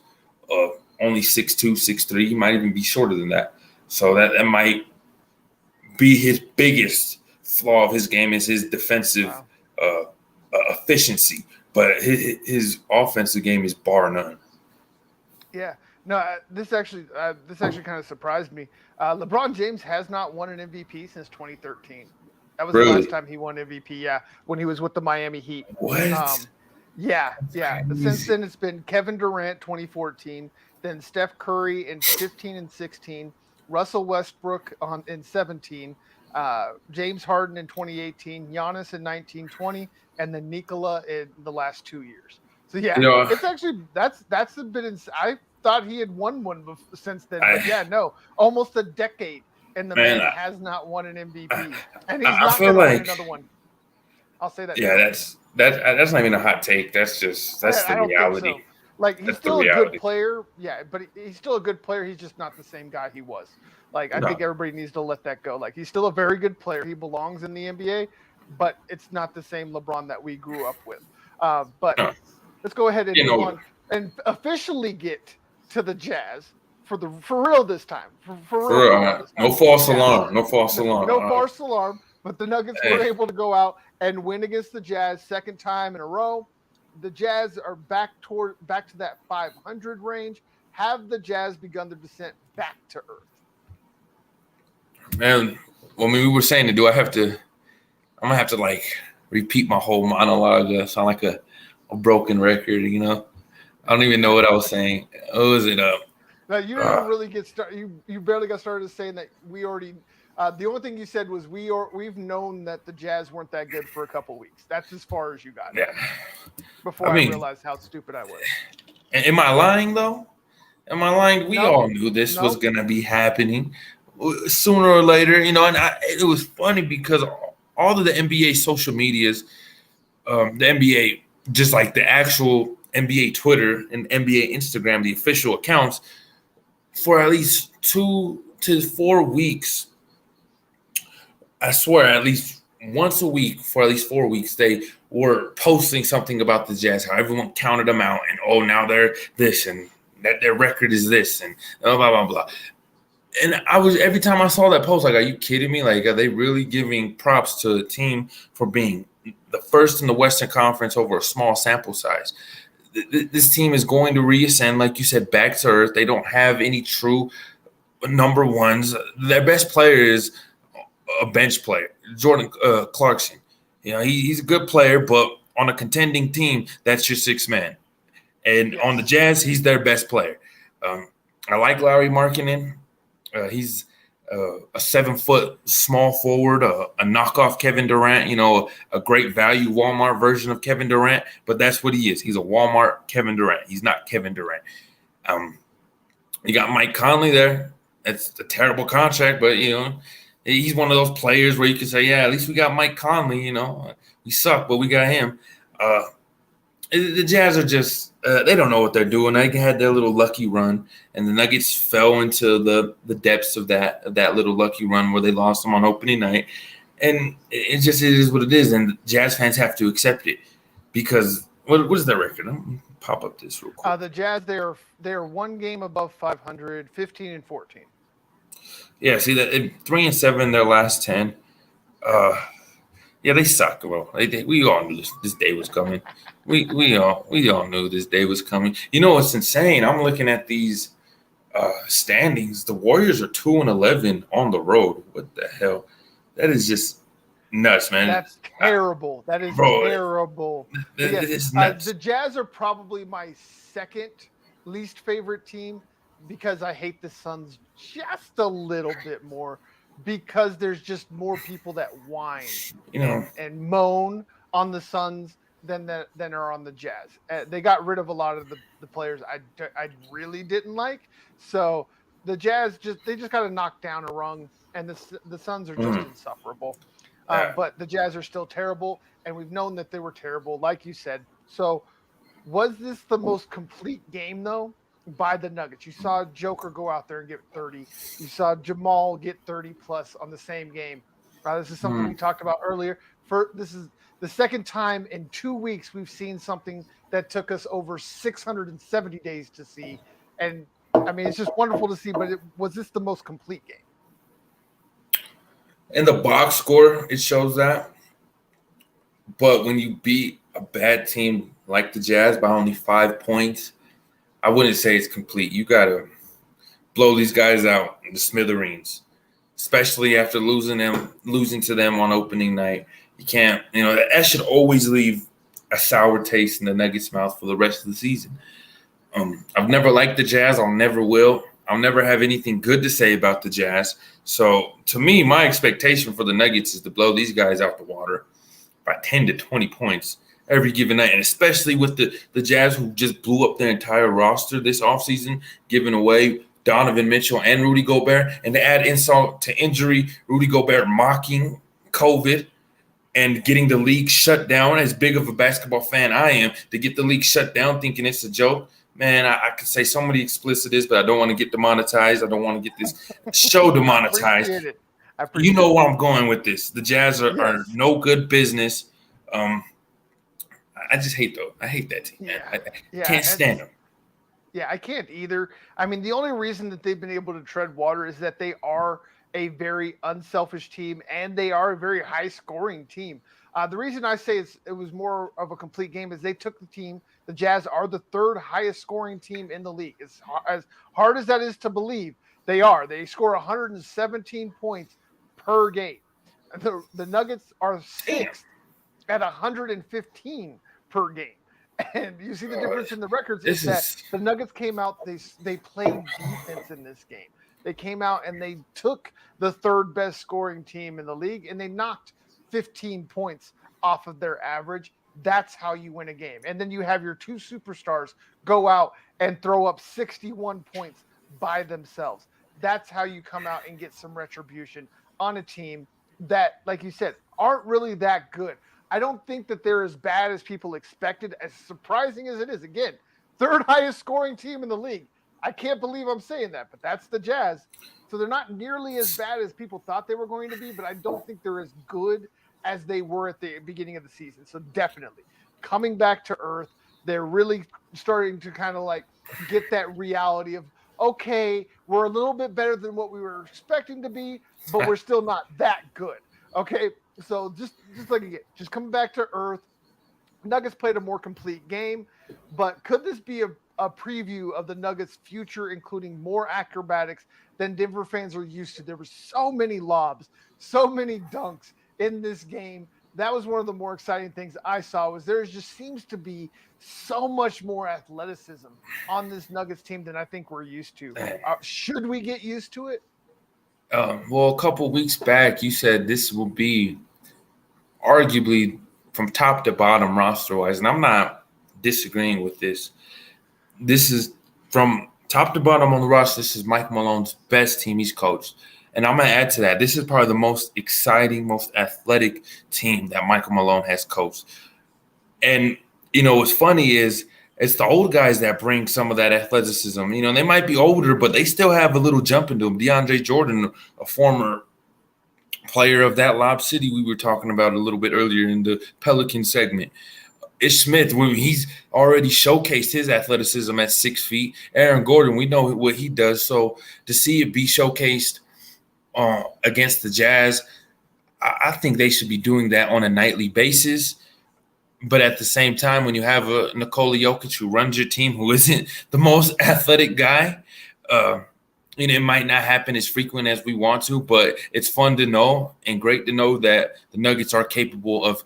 only 6'2", 6'3". He might even be shorter than that. So that might be his biggest flaw of his game is his defensive efficiency. But his offensive game is bar none. Yeah. No, this actually kind of surprised me. LeBron James has not won an MVP since 2013. That was the last time he won MVP. Yeah, when he was with the Miami Heat. What? Yeah. Since then, it's been Kevin Durant 2014, then Steph Curry in 15 and 16, Russell Westbrook in 17, James Harden in 2018, Giannis in 19-20, and then Nikola in the last 2 years. So it's actually that's a bit. I thought he had won one since then, but almost a decade, and the man has not won an MVP, and he's not going to win another one. I'll say that. Yeah, that's not even a hot take. That's the reality. So. Like, he's still a good player, but he's still a good player. He's just not the same guy he was. Like, I think everybody needs to let that go. Like, he's still a very good player. He belongs in the NBA, but it's not the same LeBron that we grew up with. Let's go ahead and move on and officially get to the Jazz for real this time. For real this time. No false Yeah. alarm. No false alarm. No false alarm. But the Nuggets were able to go out and win against the Jazz second time in a row. The Jazz are back to that 500 range. Have the Jazz begun their descent back to earth? Man, when we were saying it, do I have to? I'm gonna have to like repeat my whole monologue. Sound like a broken record, you know? I don't even know what I was saying. What was it? Now you didn't really get started. You barely got started saying that we already. The only thing you said was we've known that the Jazz weren't that good for a couple weeks. That's as far as you got. Yeah. Before I realized how stupid I was. Am I lying though? Am I lying? We all knew this was gonna be happening sooner or later, you know. And it was funny because all of the NBA social medias, the NBA, just like the actual NBA Twitter and NBA Instagram, the official accounts, for at least 2 to 4 weeks, I swear, at least once a week for at least 4 weeks, they were posting something about the Jazz, how everyone counted them out, and now they're this, and that their record is this, and blah, blah, blah. And I was, every time I saw that post, like, are you kidding me? Like, are they really giving props to the team for being the first in the Western Conference over a small sample size? This team is going to reascend, like you said, back to earth. They don't have any true number ones. Their best player is a bench player, Jordan Clarkson. You know, he's a good player, but on a contending team, that's your sixth man. And on the Jazz, he's their best player. I like Lauri Markkanen. He's a 7-foot small forward, a knockoff Kevin Durant, you know, a great value Walmart version of Kevin Durant, but that's what he is. He's a Walmart Kevin Durant. He's not Kevin Durant. You got Mike Conley there. That's a terrible contract, but, you know, he's one of those players where you can say, yeah, at least we got Mike Conley, you know. We suck, but we got him. The Jazz are just they don't know what they're doing. They had their little lucky run, and the Nuggets fell into the depths of that little lucky run where they lost them on opening night. And it is what it is, and Jazz fans have to accept it because what is their record? Let me pop up this real quick. The Jazz, they're one game above 500, 15-14. Yeah, see that 3-7 their last 10. Yeah, they suck, bro. We all knew this day was coming. We all knew this day was coming. You know what's insane? I'm looking at these standings. The Warriors are 2-11 on the road. What the hell? That is just nuts, man. That's terrible. That is terrible. It's nuts. The Jazz are probably my second least favorite team because I hate the Suns just a little bit more. Because there's just more people that whine, you know, and moan on the Suns than are on the Jazz. They got rid of a lot of the players I really didn't like. So the Jazz just got to knock down a rung, and the Suns are just insufferable. But the Jazz are still terrible, and we've known that they were terrible, like you said. So was this the most complete game though? By the Nuggets. You saw Joker go out there and get 30. You saw Jamal get 30 plus on the same game. This is something we talked about earlier. This is the second time in 2 weeks we've seen something that took us over 670 days to see. And I mean, it's just wonderful to see, but was this the most complete game? In the box score, it shows that. But when you beat a bad team like the Jazz by only 5 points, I wouldn't say it's complete. You got to blow these guys out in the smithereens, especially after losing to them on opening night. You can't, you know, that should always leave a sour taste in the Nuggets' mouth for the rest of the season. I've never liked the Jazz. I'll never will. I'll never have anything good to say about the Jazz. So, to me, my expectation for the Nuggets is to blow these guys out the water by 10 to 20 points every given night, and especially with the Jazz who just blew up their entire roster this offseason, giving away Donovan Mitchell and Rudy Gobert, and to add insult to injury, Rudy Gobert mocking COVID and getting the league shut down. As big of a basketball fan I am, to get the league shut down thinking it's a joke, man, I could say so many explicitives, but I don't want to get demonetized. I don't want to get this show demonetized. I appreciate you know where I'm going with this. The Jazz are no good business. I just hate I hate that team, man. I can't stand them. Yeah, I can't either. I mean, the only reason that they've been able to tread water is that they are a very unselfish team and they are a very high scoring team. The reason I say it was more of a complete game is they took the team. The Jazz are the third highest scoring team in the league. As hard as that is to believe, they are. They score 117 points per game. The Nuggets are Damn. sixth at 115 per game. And you see the Uh, difference in the records is this that is the Nuggets came out, they played defense in this game. They came out and they took the third best scoring team in the league and they knocked 15 points off of their average. That's how you win a game. And then you have your two superstars go out and throw up 61 points by themselves. That's how you come out and get some retribution on a team that, like you said, aren't really that good. I don't think that they're as bad as people expected, as surprising as it is. Again, third highest scoring team in the league. I can't believe I'm saying that, but that's the Jazz. So they're not nearly as bad as people thought they were going to be, but I don't think they're as good as they were at the beginning of the season. So definitely coming back to earth, they're really starting to kind of like get that reality of, okay, we're a little bit better than what we were expecting to be, but we're still not that good. Okay, so just like again, just coming back to earth. Nuggets played a more complete game, but could this be a preview of the Nuggets' future, including more acrobatics than Denver fans are used to? There were so many lobs, so many dunks in this game. That was one of the more exciting things I saw. Was there just seems to be so much more athleticism on this Nuggets team than I think we're used to. Should we get used to it? well, a couple weeks back, you said this will be arguably from top to bottom roster wise, and I'm not disagreeing with this. This is from top to bottom on the roster. This is Mike Malone's best team he's coached. And I'm going to add to that. This is probably the most exciting, most athletic team that Michael Malone has coached. And, what's funny is it's the old guys that bring some of that athleticism. They might be older, but they still have a little jump into them. DeAndre Jordan, a former player of that Lob City we were talking about a little bit earlier in the Pelican segment. Ish Smith, when he's already showcased his athleticism at 6 feet. Aaron Gordon, we know what he does. So to see it be showcased against the Jazz, I think they should be doing that on a nightly basis. But at the same time, when you have a Nikola Jokic who runs your team, who isn't the most athletic guy, it might not happen as frequent as we want to, but it's fun to know and great to know that the Nuggets are capable of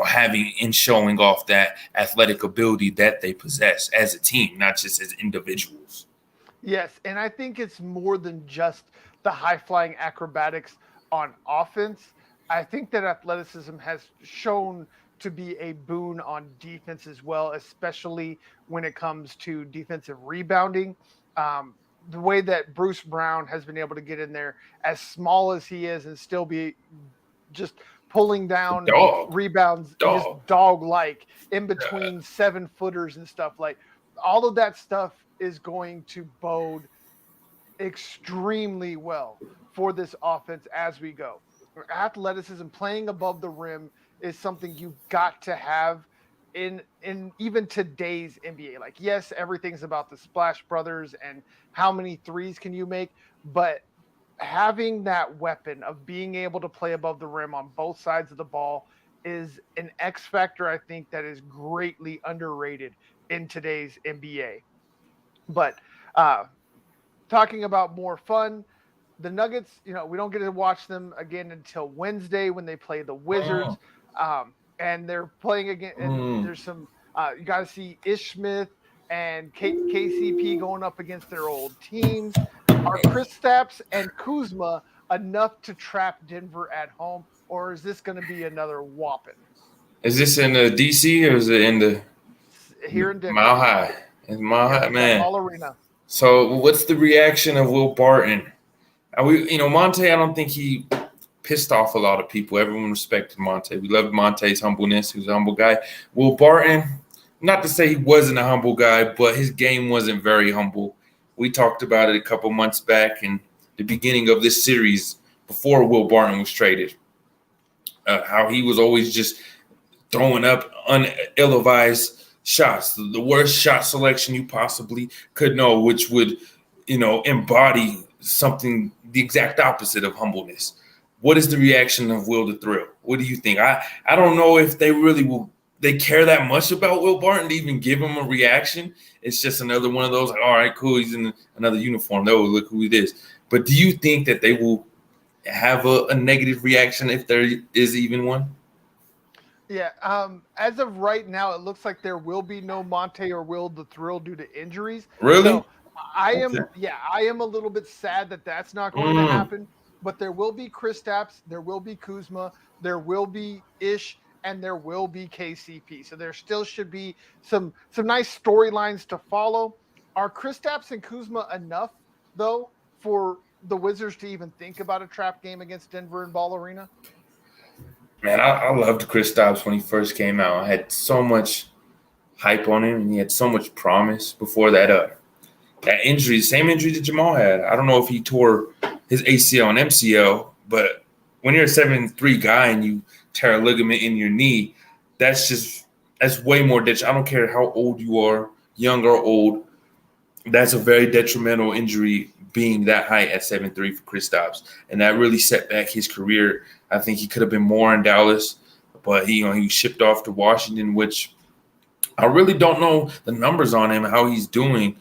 having and showing off that athletic ability that they possess as a team, not just as individuals. Yes, and I think it's more than just the high flying acrobatics on offense. I think that athleticism has shown to be a boon on defense as well, especially when it comes to defensive rebounding. The way that Bruce Brown has been able to get in there as small as he is and still be just pulling down rebounds, just Dog. dog like in between 7-footers and stuff. Like all of that stuff is going to bode extremely well for this offense as we go. Athleticism, playing above the rim, is something you've got to have in even today's NBA. Like, yes, everything's about the Splash Brothers and how many threes can you make, but having that weapon of being able to play above the rim on both sides of the ball is an X factor, I think, that is greatly underrated in today's NBA. But talking about more fun, the Nuggets, we don't get to watch them again until Wednesday when they play the Wizards. And they're playing again. And there's some, you got to see Ish Smith and KCP going up against their old teams. Are Kristaps and Kuzma enough to trap Denver at home, or is this going to be another whopping? Is this in the DC or is it in the Here in Denver? Mile High? It's Mile High, man. Ball Arena. So what's the reaction of Will Barton? Monte, I don't think he pissed off a lot of people. Everyone respected Monte. We loved Monte's humbleness. He was a humble guy. Will Barton, not to say he wasn't a humble guy, but his game wasn't very humble. We talked about it a couple months back in the beginning of this series before Will Barton was traded. How he was always just throwing up ill-advised shots, the worst shot selection you possibly could know, which would, embody something the exact opposite of humbleness. What is the reaction of Will the Thrill? What do you think? I don't know if they really will. They care that much about Will Barton to even give him a reaction. It's just another one of those, like, all right, cool, he's in another uniform. No, look who it is. But do you think that they will have a negative reaction if there is even one? Yeah. As of right now, it looks like there will be no Monte or Will the Thrill due to injuries. Really? So I Okay. am, yeah, I am a little bit sad that that's not going to Mm. happen. But there will be Kristaps, there will be Kuzma, there will be Ish, and there will be KCP. So there still should be some nice storylines to follow. Are Kristaps and Kuzma enough though for the Wizards to even think about a trap game against Denver and Ball Arena? Man, I loved Chris Stops when he first came out. I had so much hype on him, and he had so much promise before that injury, same injury that Jamal had. I don't know if he tore his ACL and MCL, but when you're a 7'3" guy and you tear a ligament in your knee, that's way more I don't care how old you are, young or old. That's a very detrimental injury being that height at 7'3" for Chris Stops. And that really set back his career. I think he could have been more in Dallas, but he was shipped off to Washington, which I really don't know the numbers on him, how he's doing.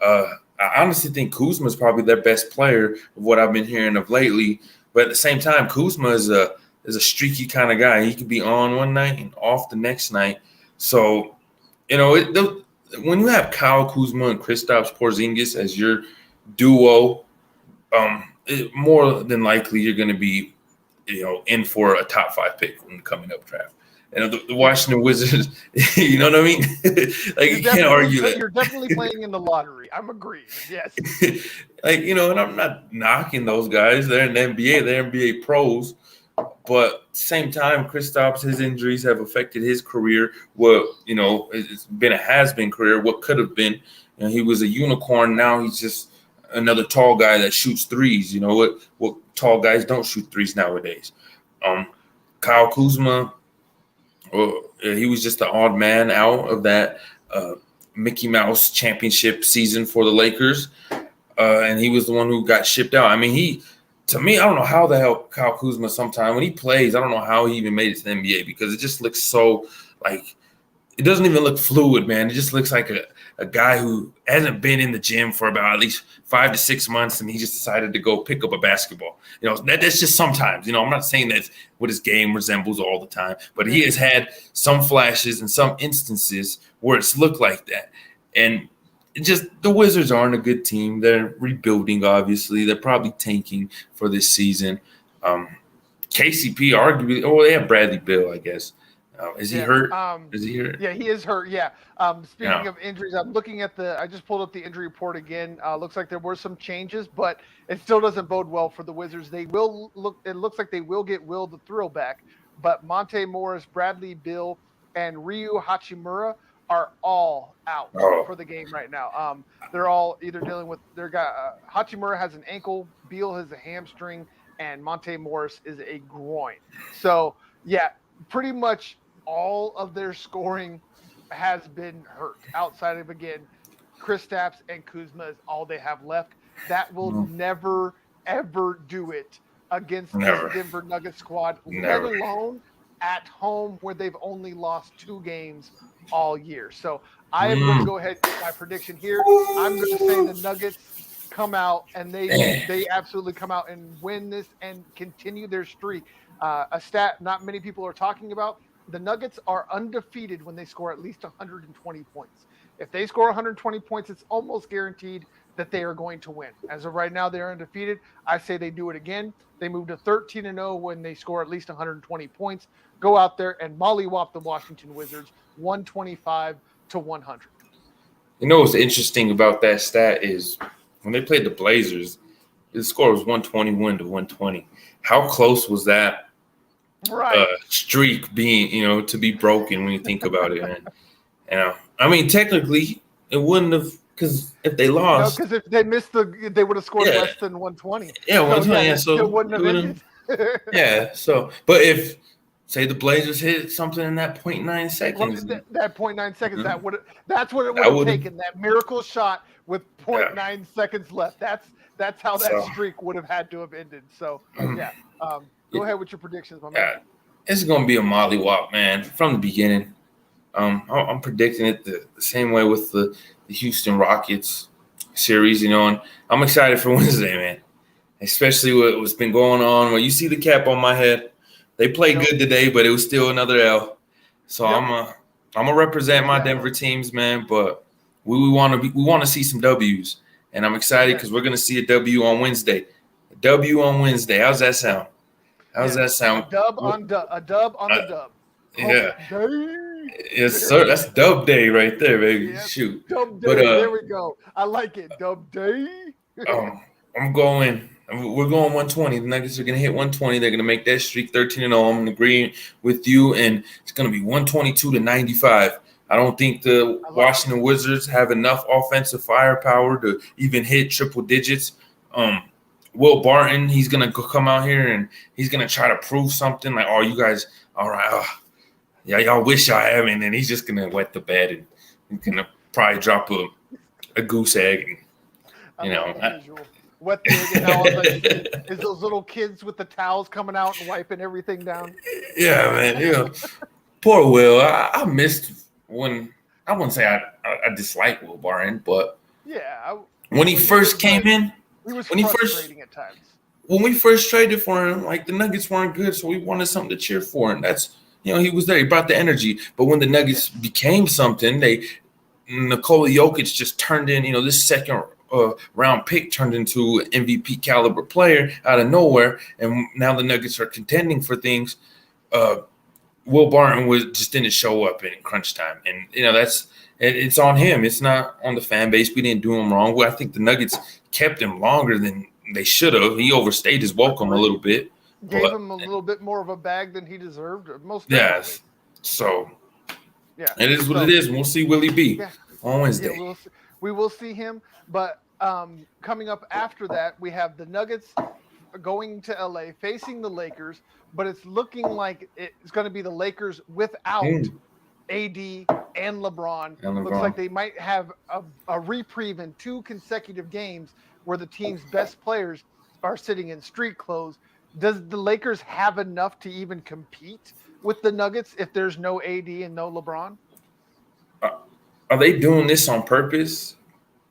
I honestly think Kuzma is probably their best player of what I've been hearing of lately. But at the same time, Kuzma is a streaky kind of guy. He could be on one night and off the next night. So, when you have Kyle Kuzma and Kristaps Porzingis as your duo, more than likely you're going to be, in for a top 5 pick in the coming up draft. And the Washington Wizards, you know what I mean? Like, you can't argue that. You're definitely playing in the lottery. I'm agreeing. Yes. And I'm not knocking those guys. They're in the NBA. They're NBA pros. But at the same time, Kristaps, his injuries have affected his career. It's been a has-been career. What could have been. He was a unicorn. Now he's just another tall guy that shoots threes. You know what tall guys don't shoot threes nowadays. Kyle Kuzma, he was just the odd man out of that Mickey Mouse championship season for the Lakers. And he was the one who got shipped out. I mean, to me, I don't know how the hell Kyle Kuzma sometimes, when he plays, I don't know how he even made it to the NBA because it just looks so, like, it doesn't even look fluid, man. It just looks like a guy who hasn't been in the gym for about at least 5 to 6 months, and he just decided to go pick up a basketball. That's just sometimes. I'm not saying that's what his game resembles all the time, but he has had some flashes and some instances where it's looked like that. And the Wizards aren't a good team. They're rebuilding, obviously. They're probably tanking for this season. KCP, arguably, they have Bradley Beal, I guess. Is he hurt? Is he hurt? Yeah, he is hurt. Yeah. Speaking of injuries, I'm looking at I just pulled up the injury report again. Looks like there were some changes, but it still doesn't bode well for the Wizards. It looks like they will get Will the Thrill back, but Monte Morris, Bradley Beal, and Ryu Hachimura are all out for the game right now. They're all either dealing with Hachimura has an ankle, Beal has a hamstring, and Monte Morris is a groin. So yeah, pretty much all of their scoring has been hurt. Outside of, again, Kristaps and Kuzma is all they have left. That will never ever do it against the Denver Nuggets squad, let alone at home where they've only lost 2 games all year. So I am going to go ahead and get my prediction here. I'm going to say the Nuggets come out and they absolutely come out and win this and continue their streak. A stat not many people are talking about: the Nuggets are undefeated when they score at least 120 points. If they score 120 points, it's almost guaranteed that they are going to win. As of right now, they're undefeated. I say they do it again. They move to 13-0 when they score at least 120 points. Go out there and mollywop the Washington Wizards 125-100. What's interesting about that stat is when they played the Blazers, the score was 121-120. How close was that streak being, to be broken when you think about it? And, I mean, technically, it wouldn't have, because if they lost. Because if they missed they would have scored less than 120. Yeah, 120. So it wouldn't have ended. Yeah. So, but if say the Blazers hit something in that 0.9 seconds. Right, that 0.9 seconds. That's what it That would have would have, taken. That miracle shot with yeah. 0.9 seconds left. That's how that So, streak would have had to have ended. So yeah. Go yeah, ahead with your predictions, my man. yeah, it's gonna be a mollywop, man, from the beginning. I'm predicting it the same way with the Houston Rockets series, and I'm excited for Wednesday, man. Especially with what's been going on. When you see the cap on my head, they played Yep. good today, but it was still another L. So Yep. I'm gonna represent my Exactly. Denver teams, man. But we want to see some W's, and I'm excited Yes. because we're gonna see a W on Wednesday. A W on Wednesday. How's that sound? How's Yes. that sound? A dub on the dub. Yeah. Hump day. Yes, There sir. we That's go. dub day right there, baby. Yep. Shoot. Dub But day. There we go. I like it. Dub day. um, I'm going. We're going 120. The Nuggets are going to hit 120. They're going to make that streak 13-0. I'm agreeing with you, and it's going to be 122-95. I don't think the Washington Wizards have enough offensive firepower to even hit triple digits. Will Barton, he's going to come out here and he's going to try to prove something like, oh, you guys, all right, yeah, y'all wish y'all haven't, and he's just gonna wet the bed and he's gonna probably drop a goose egg. I love the visual. Wet the egg, and now all I see is those little kids with the towels coming out and wiping everything down. Yeah, man. Yeah, poor Will. I missed when I wouldn't say I dislike Will Barton, but yeah, when he first came in, he was when frustrating at times. When we first traded for him, like the Nuggets weren't good, so we wanted something to cheer for, and that's. He was there. He brought the energy. But when the Nuggets became something, Nikola Jokic just turned in, this second round pick turned into an MVP caliber player out of nowhere. And now the Nuggets are contending for things. Will Barton just didn't show up in crunch time. And, it's on him. It's not on the fan base. We didn't do him wrong. Well, I think the Nuggets kept him longer than they should have. He overstayed his welcome a little bit. Gave him a little bit more of a bag than he deserved. Most definitely. Yes. So, yeah, it is what it is. We'll see Willie B on Wednesday. Yeah, we will see him. But coming up after that, we have the Nuggets going to LA facing the Lakers. But it's looking like it's going to be the Lakers without AD and LeBron. Looks like they might have a reprieve in 2 consecutive games where the team's best players are sitting in street clothes. Does the Lakers have enough to even compete with the Nuggets if there's no AD and no LeBron? Are they doing this on purpose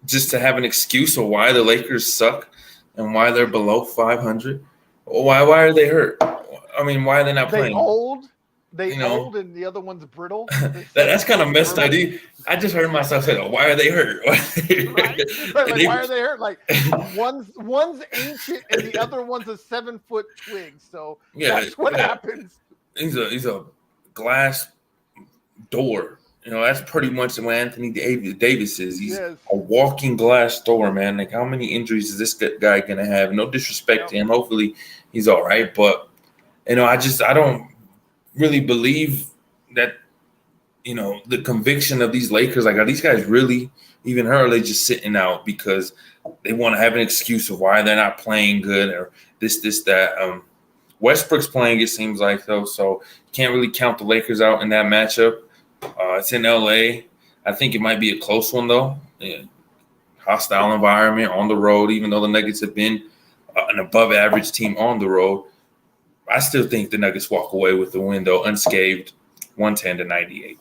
just to have an excuse of why the Lakers suck and why they're below 500? Why are they hurt? I mean, why are they not playing? They old and the other one's brittle. That's kind of messed up. I just heard myself say, oh, why are they hurt? Right? Like, why are they hurt? Like one's ancient and the other one's a 7-foot twig. So that's what happens. He's a glass door. That's pretty much what Anthony Davis is. He's a walking glass door, man. Like, how many injuries is this guy going to have? No disrespect to him. Hopefully he's all right. But, I don't really believe that, the conviction of these Lakers, like, are these guys really even hurt? Or are they just sitting out because they want to have an excuse of why they're not playing good or this, that. Westbrook's playing, it seems like, though, so can't really count the Lakers out in that matchup. It's in LA. I think it might be a close one, though. Yeah. Hostile environment on the road, even though the Nuggets have been an above-average team on the road. I still think the Nuggets walk away with the win, though, unscathed, 110-98.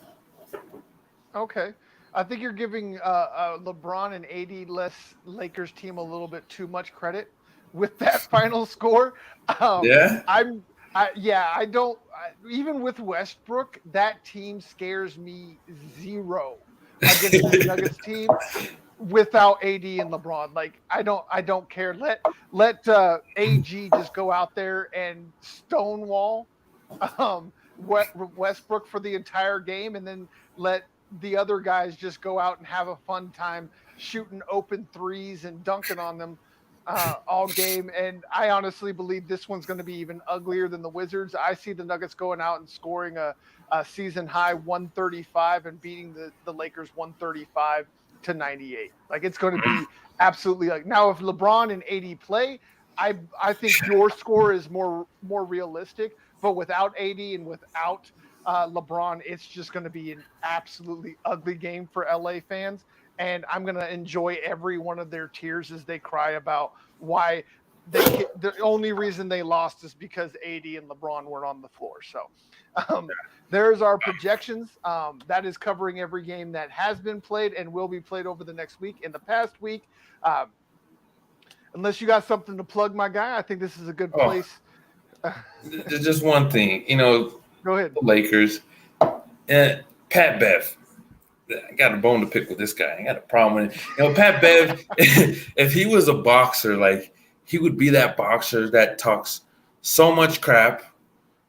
Okay. I think you're giving LeBron and AD less Lakers team a little bit too much credit with that final score. I don't. Even with Westbrook, that team scares me zero against the Nuggets team without AD and LeBron. Like, I don't care. Let AG just go out there and stonewall Westbrook for the entire game, and then let the other guys just go out and have a fun time shooting open threes and dunking on them all game. And I honestly believe this one's going to be even uglier than the Wizards. I see the Nuggets going out and scoring a season high 135 and beating the Lakers 135-98. Like, it's going to be absolutely like, now if LeBron and AD play, I think your score is more realistic. but without AD and without LeBron, it's just going to be an absolutely ugly game for LA fans. And I'm going to enjoy every one of their tears as they cry about why the only reason they lost is because AD and LeBron weren't on the floor. So there's our projections. That is covering every game that has been played and will be played over the next week. In the past week, unless you got something to plug, my guy, I think this is a good place. Just one thing, Go ahead. The Lakers, Pat Bev. I got a bone to pick with this guy. I got a problem with it. Pat Bev, if he was a boxer, like he would be that boxer that talks so much crap,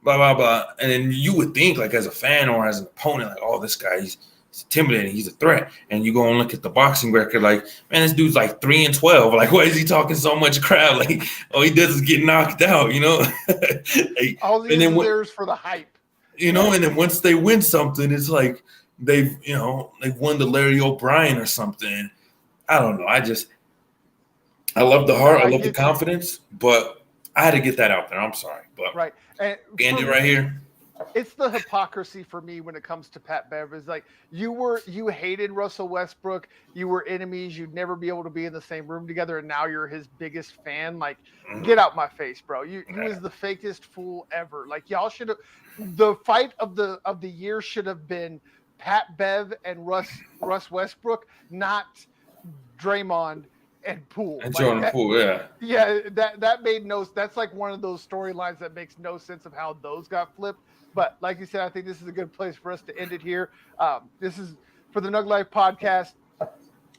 blah, blah, blah. And then you would think, like, as a fan or as an opponent, like, oh, this guy, he's intimidating. He's a threat. And you go and look at the boxing record, like, man, this dude's like 3-12. Like, why is he talking so much crap? Like, all he does is get knocked out, Like, all he is there is for the hype. And then once they win something, it's like they've won the Larry O'Brien or something. I don't know. I love the heart. I love the confidence, but I had to get that out there. I'm sorry. But right. And Andy right here. It's the hypocrisy for me when it comes to Pat Bev. Is like you hated Russell Westbrook, you were enemies, you'd never be able to be in the same room together, and now you're his biggest fan. Like, get out my face, bro. He was the fakest fool ever. Like, y'all should have the fight of the year should have been Pat Bev and Russ Westbrook, not Draymond and Poole. And Jordan Poole, yeah. Yeah, that made that's like one of those storylines that makes no sense of how those got flipped. But like you said, I think this is a good place for us to end it here. This is for the Nug Life podcast.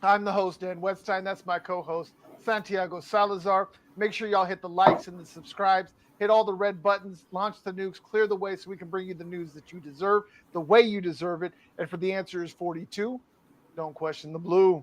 I'm the host, Dan Wetstein. That's my co-host, Santiago Salazar. Make sure y'all hit the likes and the subscribes. Hit all the red buttons, launch the nukes, clear the way so we can bring you the news that you deserve, the way you deserve it. And for the answer is 42, don't question the blue.